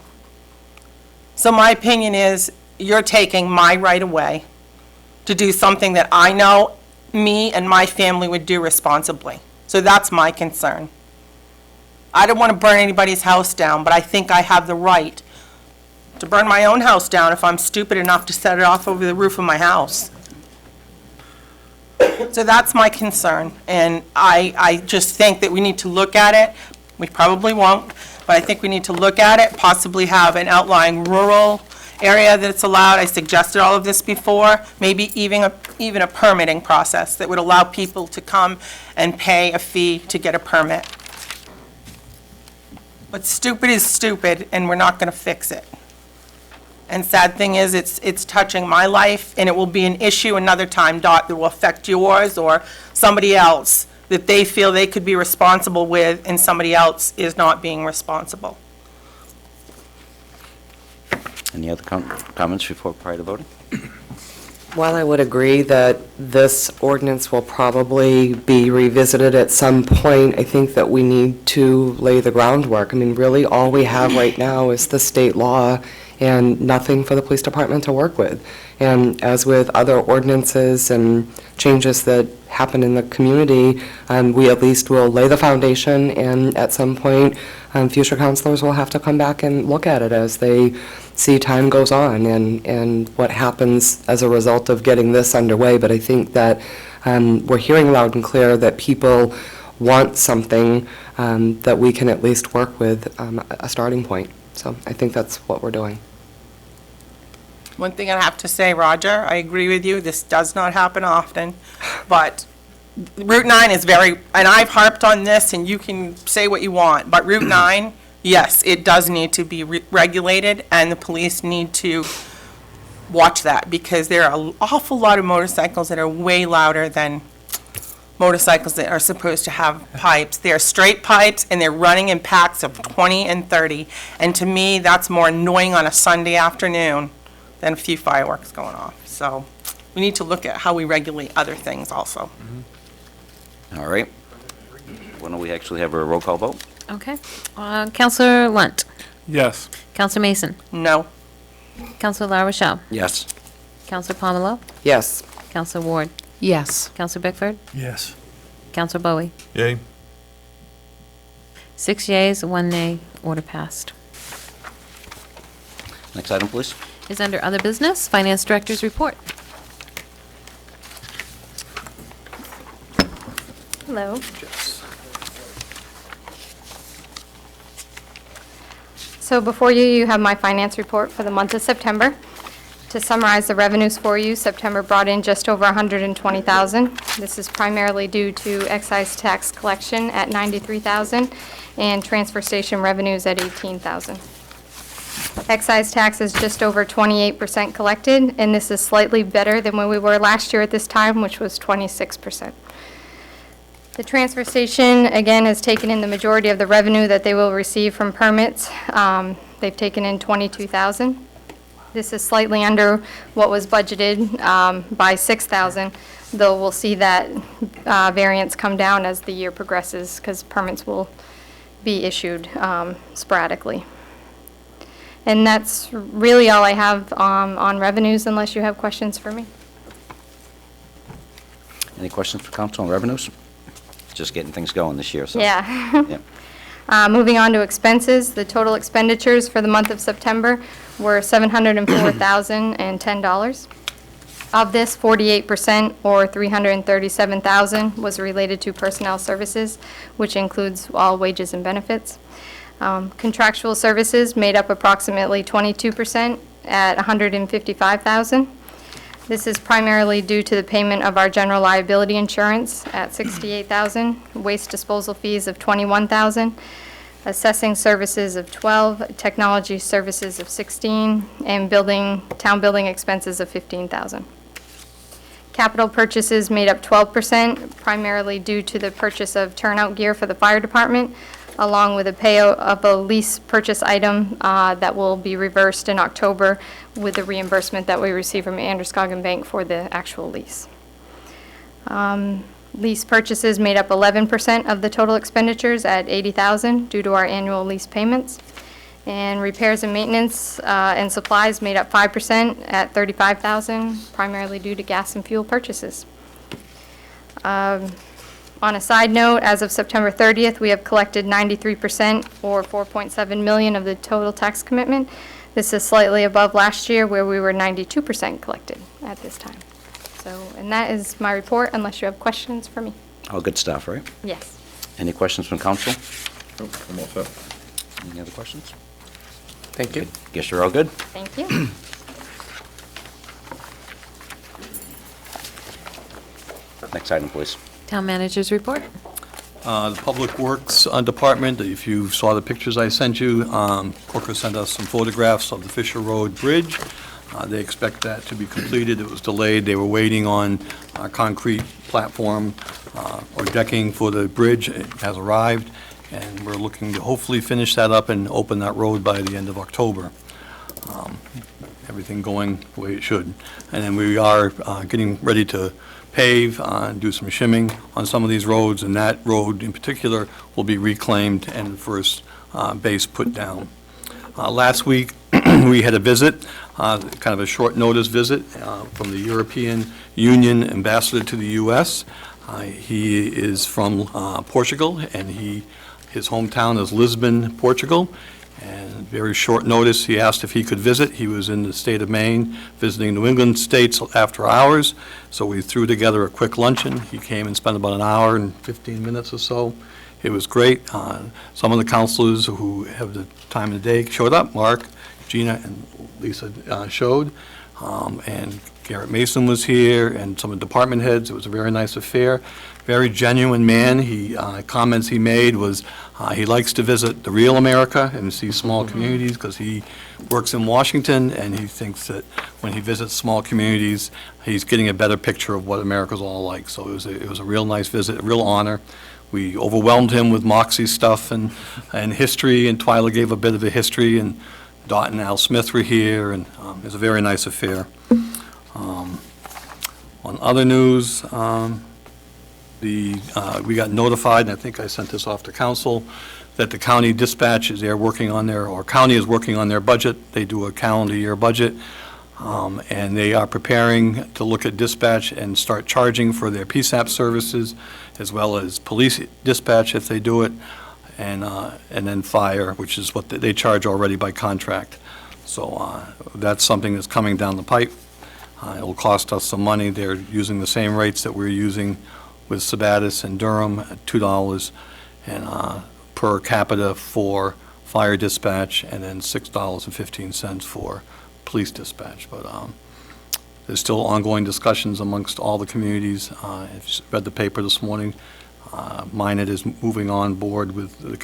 Speaker 11: So my opinion is, you're taking my right away to do something that I know me and my family would do responsibly. So that's my concern. I don't want to burn anybody's house down, but I think I have the right to burn my own house down if I'm stupid enough to set it off over the roof of my house. So that's my concern, and I just think that we need to look at it. We probably won't, but I think we need to look at it, possibly have an outlying rural area that's allowed. I suggested all of this before, maybe even a permitting process that would allow people to come and pay a fee to get a permit. But stupid is stupid, and we're not going to fix it. And sad thing is, it's touching my life, and it will be an issue another time, Dot, that will affect yours or somebody else that they feel they could be responsible with, and somebody else is not being responsible.
Speaker 17: Any other comments prior to voting?
Speaker 11: While I would agree that this ordinance will probably be revisited at some point, I think that we need to lay the groundwork. I mean, really, all we have right now is the state law and nothing for the police department to work with. And as with other ordinances and changes that happen in the community, we at least will lay the foundation, and at some point, future counselors will have to come back and look at it as they see time goes on and what happens as a result of getting this underway. But I think that we're hearing loud and clear that people want something that we can at least work with, a starting point. So I think that's what we're doing.
Speaker 20: One thing I have to say, Roger, I agree with you, this does not happen often, but Route 9 is very, and I've harped on this, and you can say what you want, but Route 9, yes, it does need to be regulated, and the police need to watch that, because there are an awful lot of motorcycles that are way louder than motorcycles that are supposed to have pipes. They're straight pipes, and they're running in packs of 20 and 30. And to me, that's more annoying on a Sunday afternoon than a few fireworks going off. So we need to look at how we regulate other things also.
Speaker 17: All right. Why don't we actually have a roll call vote?
Speaker 16: Okay. Counselor Lunt?
Speaker 6: Yes.
Speaker 16: Counselor Mason?
Speaker 20: No.
Speaker 16: Counselor La Rochelle?
Speaker 17: Yes.
Speaker 16: Counselor Pomelo?
Speaker 9: Yes.
Speaker 16: Counselor Ward?
Speaker 7: Yes.
Speaker 16: Counselor Bickford?
Speaker 6: Yes.
Speaker 16: Counselor Bowie?
Speaker 6: Yay.
Speaker 16: 6 yeas, 1 nay, order passed.
Speaker 17: Next item, please.
Speaker 16: Is under other business, Finance Director's report.
Speaker 19: Hello. So before you, you have my finance report for the month of September. To summarize the revenues for you, September brought in just over $120,000. This is primarily due to excise tax collection at $93,000 and transfer station revenues at $18,000. Excise tax is just over 28% collected, and this is slightly better than when we were last year at this time, which was 26%. The transfer station, again, has taken in the majority of the revenue that they will receive from permits. They've taken in $22,000. This is slightly under what was budgeted by $6,000, though we'll see that variance come down as the year progresses because permits will be issued sporadically. And that's really all I have on revenues, unless you have questions for me.
Speaker 17: Any questions for council on revenues? Just getting things going this year, so.
Speaker 19: Yeah.
Speaker 17: Yeah.
Speaker 19: Moving on to expenses, the total expenditures for the month of September were $704,010. Of this, 48%, or $337,000, was related to personnel services, which includes all wages and benefits. Contractual services made up approximately 22% at $155,000. This is primarily due to the payment of our general liability insurance at $68,000, waste disposal fees of $21,000, assessing services of $12,000, technology services of $16,000, and town building expenses of $15,000. Capital purchases made up 12%, primarily due to the purchase of turnout gear for the fire department, along with a payout of a lease purchase item that will be reversed in October with the reimbursement that we receive from Androscoggin Bank for the actual lease. Lease purchases made up 11% of the total expenditures at $80,000 due to our annual lease payments. And repairs and maintenance and supplies made up 5% at $35,000, primarily due to gas and fuel purchases. On a side note, as of September 30th, we have collected 93%, or $4.7 million of the total tax commitment. This is slightly above last year, where we were 92% collected at this time. So, and that is my report, unless you have questions for me.
Speaker 17: All good stuff, right?
Speaker 19: Yes.
Speaker 17: Any questions from council?
Speaker 12: Nope, I'm all set.
Speaker 17: Any other questions?
Speaker 3: Thank you.
Speaker 17: Guess you're all good?
Speaker 19: Thank you.
Speaker 17: Next item, please.
Speaker 16: Town Manager's report.
Speaker 18: The Public Works Department, if you saw the pictures I sent you, Corker sent us some photographs of the Fisher Road Bridge. They expect that to be completed. It was delayed. They were waiting on a concrete platform or decking for the bridge. It has arrived, and we're looking to hopefully finish that up and open that road by the end of October. Everything going the way it should. And then we are getting ready to pave, do some shimming on some of these roads, and that road in particular will be reclaimed and the first base put down. Last week, we had a visit, kind of a short notice visit from the European Union ambassador to the U.S. He is from Portugal, and his hometown is Lisbon, Portugal. And very short notice, he asked if he could visit. He was in the state of Maine, visiting New England states after hours, so we threw together a quick luncheon. He came and spent about an hour and 15 minutes or so. It was great. Some of the counselors who have the time of the day showed up. Mark, Gina, and Lisa showed, and
Speaker 8: Garrett Mason was here, and some of the department heads. It was a very nice affair. Very genuine man. Comments he made was he likes to visit the real America and see small communities because he works in Washington, and he thinks that when he visits small communities, he's getting a better picture of what America's all like. So it was a real nice visit, a real honor. We overwhelmed him with Moxie stuff and history, and Twyla gave a bit of a history, and Dot and Al Smith were here, and it was a very nice affair. On other news, we got notified, and I think I sent this off to council, that the county dispatch is working on county is working on their budget. They do a calendar year budget, and they are preparing to look at dispatch and start charging for their PSAP services, as well as police dispatch if they do it, and then fire, which is what they charge already by contract. So that's something that's coming down the pipe. It will cost us some money. They're using the same rates that we're using with Sabattis and Durham at $2 and per capita for fire dispatch, and then $6.15 for police dispatch. But there's still ongoing discussions amongst all the communities. If you read the paper this morning, Minot is moving on board with the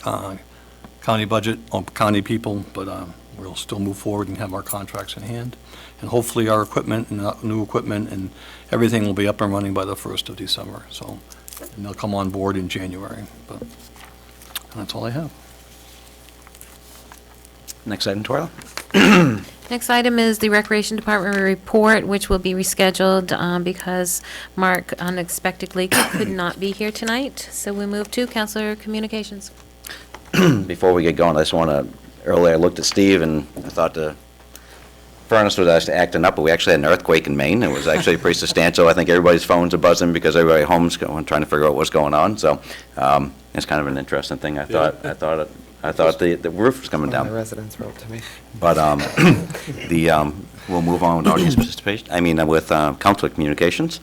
Speaker 8: county budget, or county people, but we'll still move forward and have our contracts in hand. And hopefully our equipment and new equipment and everything will be up and running by the 1st of December. So, and they'll come on board in January. But that's all I have.
Speaker 17: Next item, Twyla.
Speaker 16: Next item is the Recreation Department report, which will be rescheduled because Mark unexpectedly could not be here tonight. So we move to Councilor Communications.
Speaker 17: Before we get going, I just want to, earlier I looked at Steve and I thought the furnace was actually acting up, but we actually had an earthquake in Maine. It was actually pretty substantial. I think everybody's phones are buzzing because everybody at home's trying to figure out what's going on. So it's kind of an interesting thing. I thought the roof was coming down.
Speaker 21: My residents wrote to me.
Speaker 17: But we'll move on with audience participation. With Council Communications.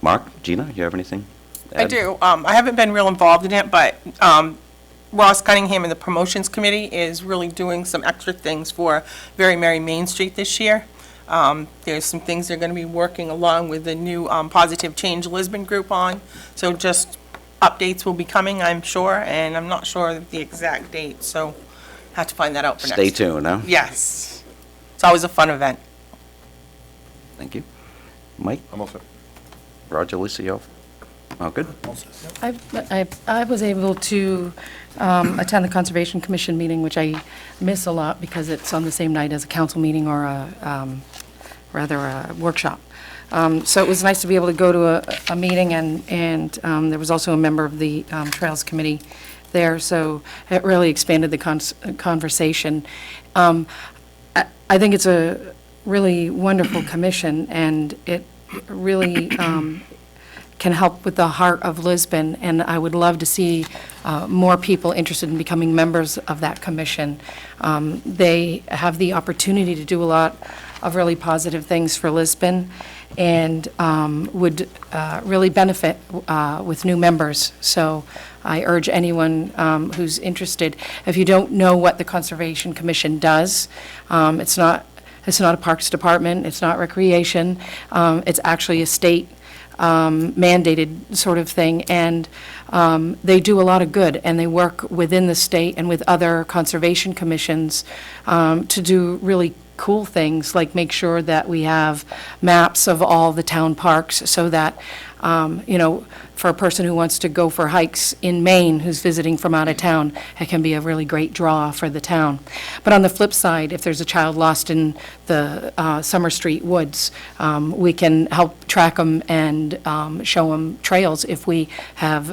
Speaker 17: Mark, Gina, you have anything to add?
Speaker 20: I do. I haven't been real involved in it, but Ross Cunningham and the Promotions Committee is really doing some extra things for Very Merry Main Street this year. There's some things they're going to be working along with the new Positive Change Lisbon group on. So just updates will be coming, I'm sure, and I'm not sure of the exact date, so have to find that out for next
Speaker 17: Stay tuned, huh?
Speaker 20: Yes. It's always a fun event.
Speaker 17: Thank you. Mike?
Speaker 22: I'm all set.
Speaker 17: Roger, Lisa, you all good?
Speaker 23: I was able to attend the Conservation Commission meeting, which I miss a lot because it's on the same night as a council meeting or a workshop. So it was nice to be able to go to a meeting, and there was also a member of the Trails Committee there, so it really expanded the conversation. I think it's a really wonderful commission, and it really can help with the heart of Lisbon, and I would love to see more people interested in becoming members of that commission. They have the opportunity to do a lot of really positive things for Lisbon, and would really benefit with new members. So I urge anyone who's interested, if you don't know what the Conservation Commission does, it's not a Parks Department, it's not Recreation, it's actually a state mandated sort of thing, and they do a lot of good, and they work within the state and with other conservation commissions to do really cool things, like make sure that we have maps of all the town parks so that, for a person who wants to go for hikes in Maine who's visiting from out of town, it can be a really great draw for the town. But on the flip side, if there's a child lost in the Summer Street woods, we can help track them and show them trails if we have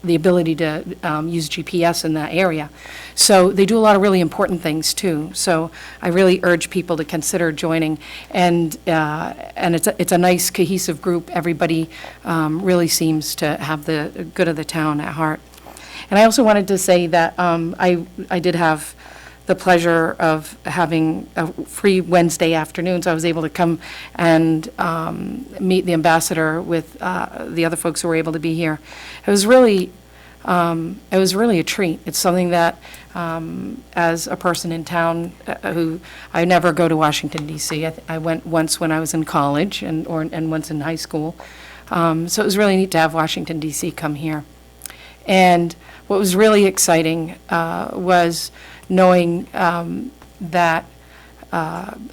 Speaker 23: the ability to use GPS in that area. So they do a lot of really important things too. So I really urge people to consider joining, and it's a nice cohesive group. Everybody really seems to have the good of the town at heart. And I also wanted to say that I did have the pleasure of having a free Wednesday afternoon, so I was able to come and meet the ambassador with the other folks who were able to be here. It was really it was really a treat. It's something that, as a person in town who, I never go to Washington DC. I went once when I was in college and once in high school. So it was really neat to have Washington DC come here. And what was really exciting was knowing that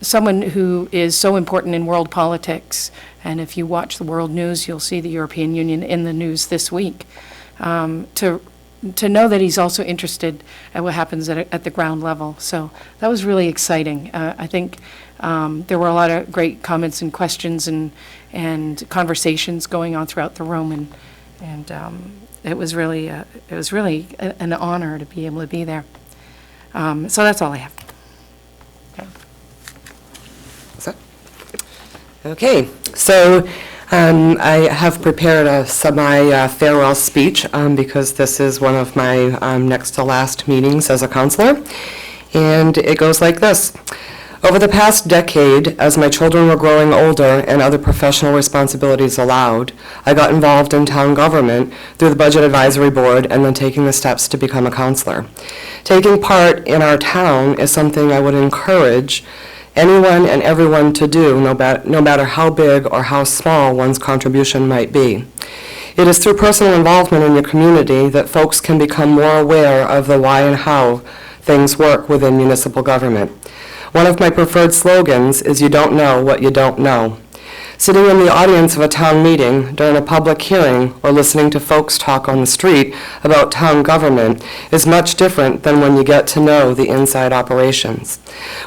Speaker 23: someone who is so important in world politics, and if you watch the world news, you'll see the European Union in the news this week, to know that he's also interested at what happens at the ground level. So that was really exciting. I think there were a lot of great comments and questions and conversations going on throughout the room, and it was really an honor to be able to be there. So that's all I have.
Speaker 4: Okay, so I have prepared a semi-farewell speech because this is one of my next to last meetings as a counselor, and it goes like this. Over the past decade, as my children were growing older and other professional responsibilities allowed, I got involved in town government through the Budget Advisory Board and then taking the steps to become a counselor. Taking part in our town is something I would encourage anyone and everyone to do, no matter how big or how small one's contribution might be. It is through personal involvement in your community that folks can become more aware of the why and how things work within municipal government. One of my preferred slogans is "You don't know what you don't know." Sitting in the audience of a town meeting during a public hearing or listening to folks talk on the street about town government is much different than when you get to know the inside operations.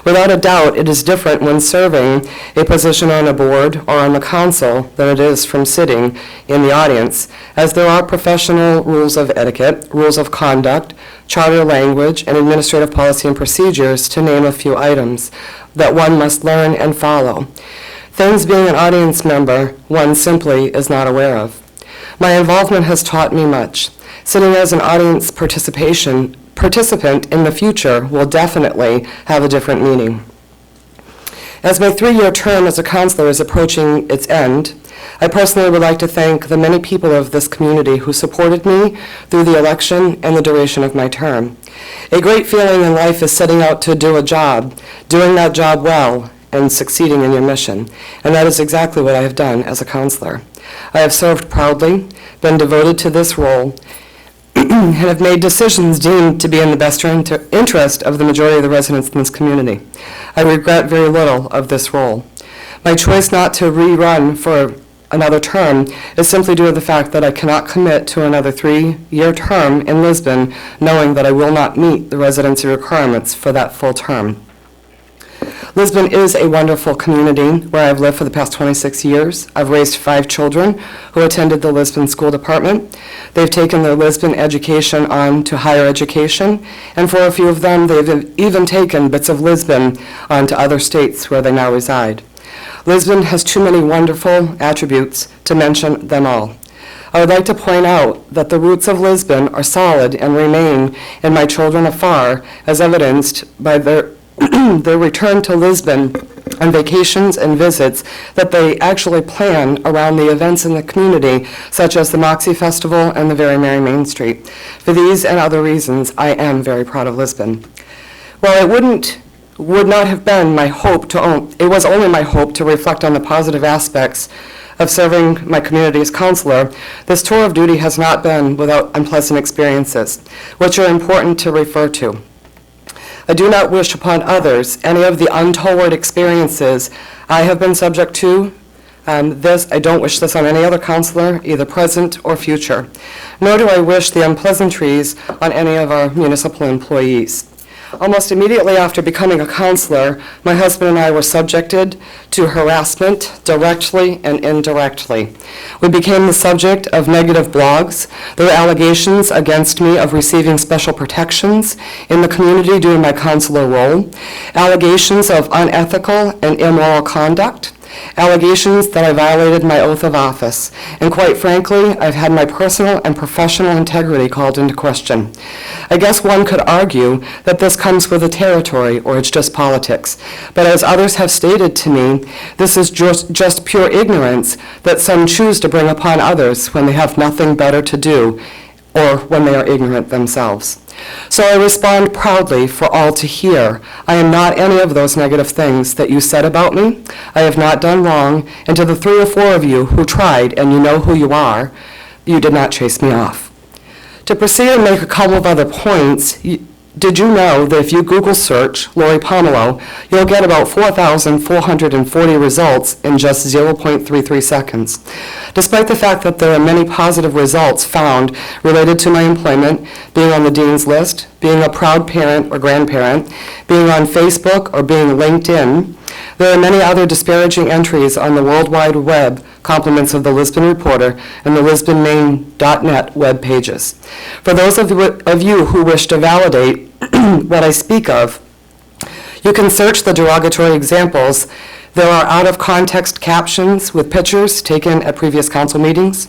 Speaker 4: Without a doubt, it is different when serving a position on a board or on the council than it is from sitting in the audience, as there are professional rules of etiquette, rules of conduct, charter language, and administrative policy and procedures, to name a few items, that one must learn and follow. Things being an audience member, one simply is not aware of. My involvement has taught me much. Sitting as an audience participant in the future will definitely have a different meaning. As my 3-year term as a counselor is approaching its end, I personally would like to thank the many people of this community who supported me through the election and the duration of my term. A great feeling in life is setting out to do a job, doing that job well, and succeeding in your mission. And that is exactly what I have done as a counselor. I have served proudly, been devoted to this role, and have made decisions deemed to be in the best interest of the majority of the residents in this community. I regret very little of this role. My choice not to rerun for another term is simply due to the fact that I cannot commit to another 3-year term in Lisbon, knowing that I will not meet the residency requirements for that full term. Lisbon is a wonderful community where I've lived for the past 26 years. I've raised 5 children who attended the Lisbon School Department. They've taken their Lisbon education on to higher education, and for a few of them, they've even taken bits of Lisbon on to other states where they now reside. Lisbon has too many wonderful attributes to mention them all. I would like to point out that the roots of Lisbon are solid and remain in my children afar, as evidenced by their return to Lisbon on vacations and visits that they actually plan around the events in the community, such as the Moxie Festival and the Very Merry Main Street. For these and other reasons, I am very proud of Lisbon. While it would not have been my hope it was only my hope to reflect on the positive aspects of serving my community as counselor, this tour of duty has not been without unpleasant experiences, which are important to refer to. I do not wish upon others any of the untoward experiences I have been subject to. I don't wish this on any other counselor, either present or future, nor do I wish the unpleasantries on any of our municipal employees. Almost immediately after becoming a counselor, my husband and I were subjected to harassment directly and indirectly. We became the subject of negative blogs. There were allegations against me of receiving special protections in the community due to my counselor role, allegations of unethical and immoral conduct, allegations that I violated my oath of office, and quite frankly, I've had my personal and professional integrity called into question. I guess one could argue that this comes with the territory, or it's just politics. But as others have stated to me, this is just pure ignorance that some choose to bring upon others when they have nothing better to do, or when they are ignorant themselves. So I respond proudly for all to hear. I am not any of those negative things that you said about me. I have not done wrong, and to the 3 or 4 of you who tried, and you know who you are, you did not chase me off. To proceed and make a couple of other points, did you know that if you Google search Lori Pomelo, you'll get about 4,440 results in just 0.33 seconds? Despite the fact that there are many positive results found related to my employment, being on the dean's list, being a proud parent or grandparent, being on Facebook or being LinkedIn, there are many other disparaging entries on the World Wide Web compliments of the Lisbon Reporter and the LisbonMaine.net web pages. For those of you who wish to validate what I speak of, you can search the derogatory examples. There are out-of-context captions with pictures taken at previous council meetings,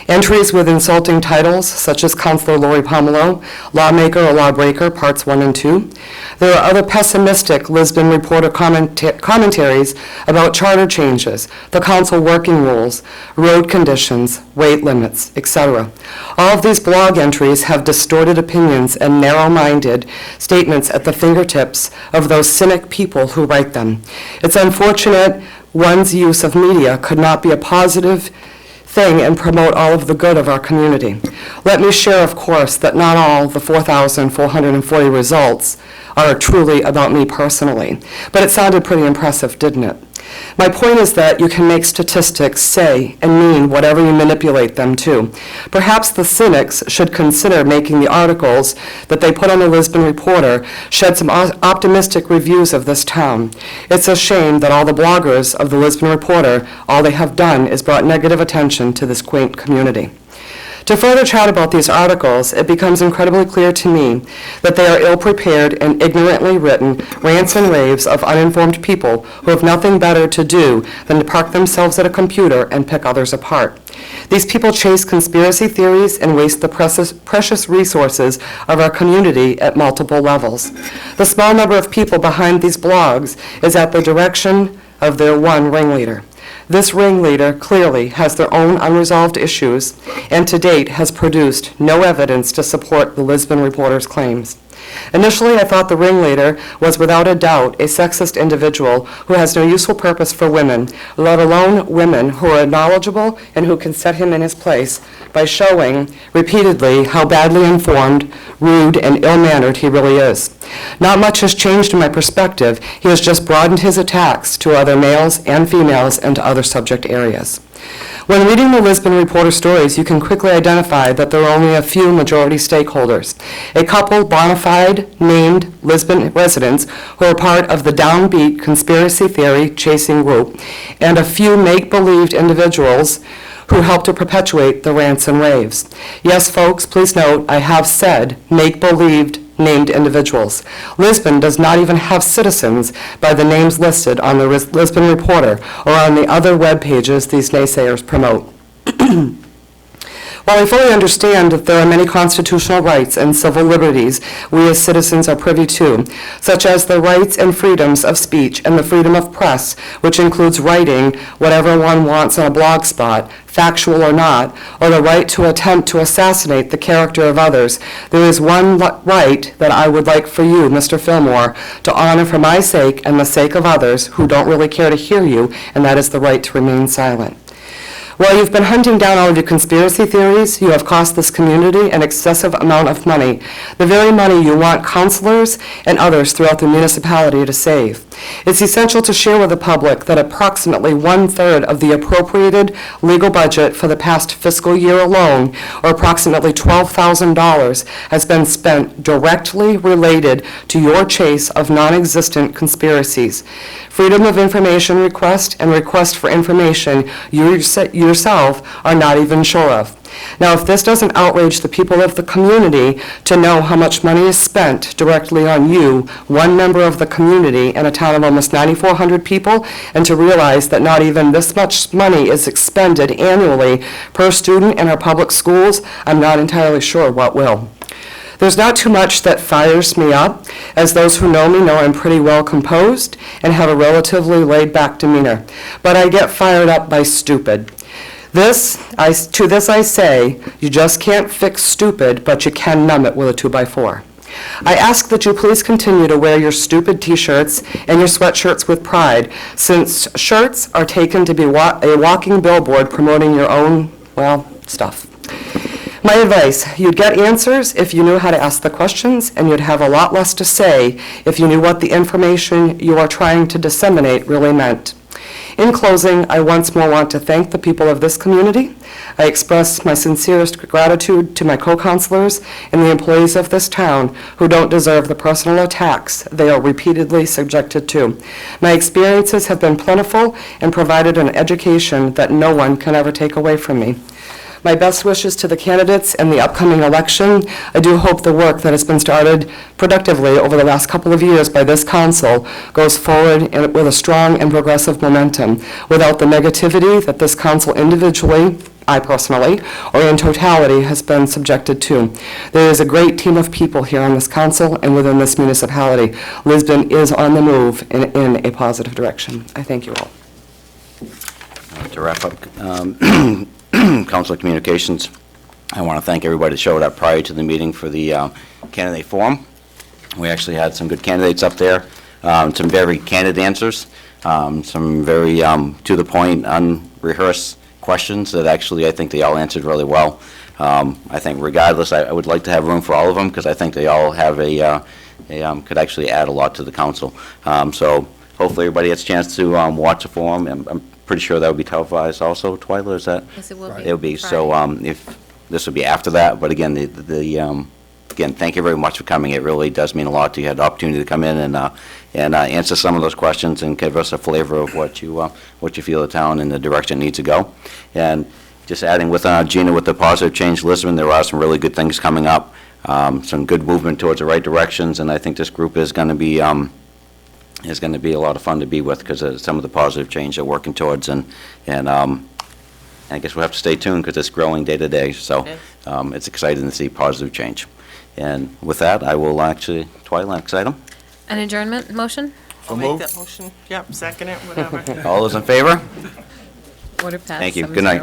Speaker 4: entries with insulting titles, such as Councilor Lori Pomelo, Lawmaker or Lawbreaker, Parts 1 and 2. There are other pessimistic Lisbon Reporter commentaries about charter changes, the council working rules, road conditions, weight limits, etc. All of these blog entries have distorted opinions and narrow-minded statements at the fingertips of those cynic people who write them. It's unfortunate one's use of media could not be a positive thing and promote all of the good of our community. Let me share, of course, that not all the 4,440 results are truly about me personally, but it sounded pretty impressive, didn't it? My point is that you can make statistics say and mean whatever you manipulate them to. Perhaps the cynics should consider making the articles that they put on the Lisbon Reporter shed some optimistic reviews of this town. It's a shame that all the bloggers of the Lisbon Reporter, all they have done is brought negative attention to this quaint community. To further chat about these articles, it becomes incredibly clear to me that they are ill-prepared and ignorantly written rants and raves of uninformed people who have nothing better to do than to park themselves at a computer and pick others apart. These people chase conspiracy theories and waste the precious resources of our community at multiple levels. The small number of people behind these blogs is at the direction of their one ringleader. This ringleader clearly has their own unresolved issues and to date has produced no evidence to support the Lisbon Reporter's claims. Initially, I thought the ringleader was without a doubt a sexist individual who has no useful purpose for women, let alone women who are knowledgeable and who can set him in his place by showing repeatedly how badly informed, rude, and ill-mannered he really is. Not much has changed in my perspective. He has just broadened his attacks to other males and females and to other subject areas. When reading the Lisbon Reporter stories, you can quickly identify that there are only a few majority stakeholders. A couple bona fide named Lisbon residents who are part of the downbeat conspiracy theory chasing group, and a few make-believed individuals who help to perpetuate the rants and raves. Yes, folks, please note, I have said make-believed named individuals. Lisbon does not even have citizens by the names listed on the Lisbon Reporter or on the other web pages these naysayers promote. While I fully understand that there are many constitutional rights and civil liberties we as citizens are privy to, such as the rights and freedoms of speech and the freedom of press, which includes writing whatever one wants on a blog spot, factual or not, or the right to attempt to assassinate the character of others, there is one right that I would like for you, Mr. Fillmore, to honor for my sake and the sake of others who don't really care to hear you, and that is the right to remain silent. While you've been hunting down all of your conspiracy theories, you have cost this community an excessive amount of money, the very money you want councilors and others throughout the municipality to save. It's essential to share with the public that approximately 1/3 of the appropriated legal budget for the past fiscal year alone, or approximately $12,000, has been spent directly related to your chase of non-existent conspiracies. Freedom of information request and request for information you yourself are not even sure of. Now, if this doesn't outrage the people of the community to know how much money is spent directly on you, one member of the community in a town of almost 9,400 people, and to realize that not even this much money is expended annually per student in our public schools, I'm not entirely sure what will. There's not too much that fires me up, as those who know me know I'm pretty well composed and have a relatively laid-back demeanor. But I get fired up by stupid. To this I say, you just can't fix stupid, but you can numb it with a 2x4. I ask that you please continue to wear your stupid T-shirts and your sweatshirts with pride, since shirts are taken to be a walking billboard promoting your own, well, stuff. My advice, you'd get answers if you knew how to ask the questions, and you'd have a lot less to say if you knew what the information you are trying to disseminate really meant. In closing, I once more want to thank the people of this community. I express my sincerest gratitude to my co-counselors and the employees of this town who don't deserve the personal attacks they are repeatedly subjected to. My experiences have been plentiful and provided an education that no one can ever take away from me. My best wishes to the candidates and the upcoming election. I do hope the work that has been started productively over the last couple of years by this council goes forward with a strong and progressive momentum, without the negativity that this council individually, I personally, or in totality, has been subjected to. There is a great team of people here on this council and within this municipality. Lisbon is on the move in a positive direction. I thank you all.
Speaker 17: To wrap up, Council Communications, I want to thank everybody that showed up prior to the meeting for the candidate forum. We actually had some good candidates up there, some very candid answers, some very to the point, unrehearsed questions that actually I think they all answered really well. I think regardless, I would like to have room for all of them, because I think they all have could actually add a lot to the council. So hopefully everybody gets a chance to watch the forum. I'm pretty sure that would be televised also. Twyla, is that?
Speaker 16: Yes, it will be.
Speaker 17: It'll be. So if this will be after that, but again, again, thank you very much for coming. It really does mean a lot to you. You had the opportunity to come in and answer some of those questions and give us a flavor of what you feel the town and the direction it needs to go. And just adding with Gina with the Positive Change Lisbon, there are some really good things coming up, some good movement towards the right directions, and I think this group is going to be a lot of fun to be with, because of some of the positive change they're working towards, and I guess we'll have to stay tuned, because it's growing day to day. So it's exciting to see positive change. And with that, I will actually, Twyla, next item.
Speaker 16: An adjournment motion?
Speaker 20: I'll make that motion. Yep, second it, whatever.
Speaker 17: All those in favor?
Speaker 16: Order passed.
Speaker 17: Thank you.
Speaker 16: 7-0.
Speaker 17: Good night.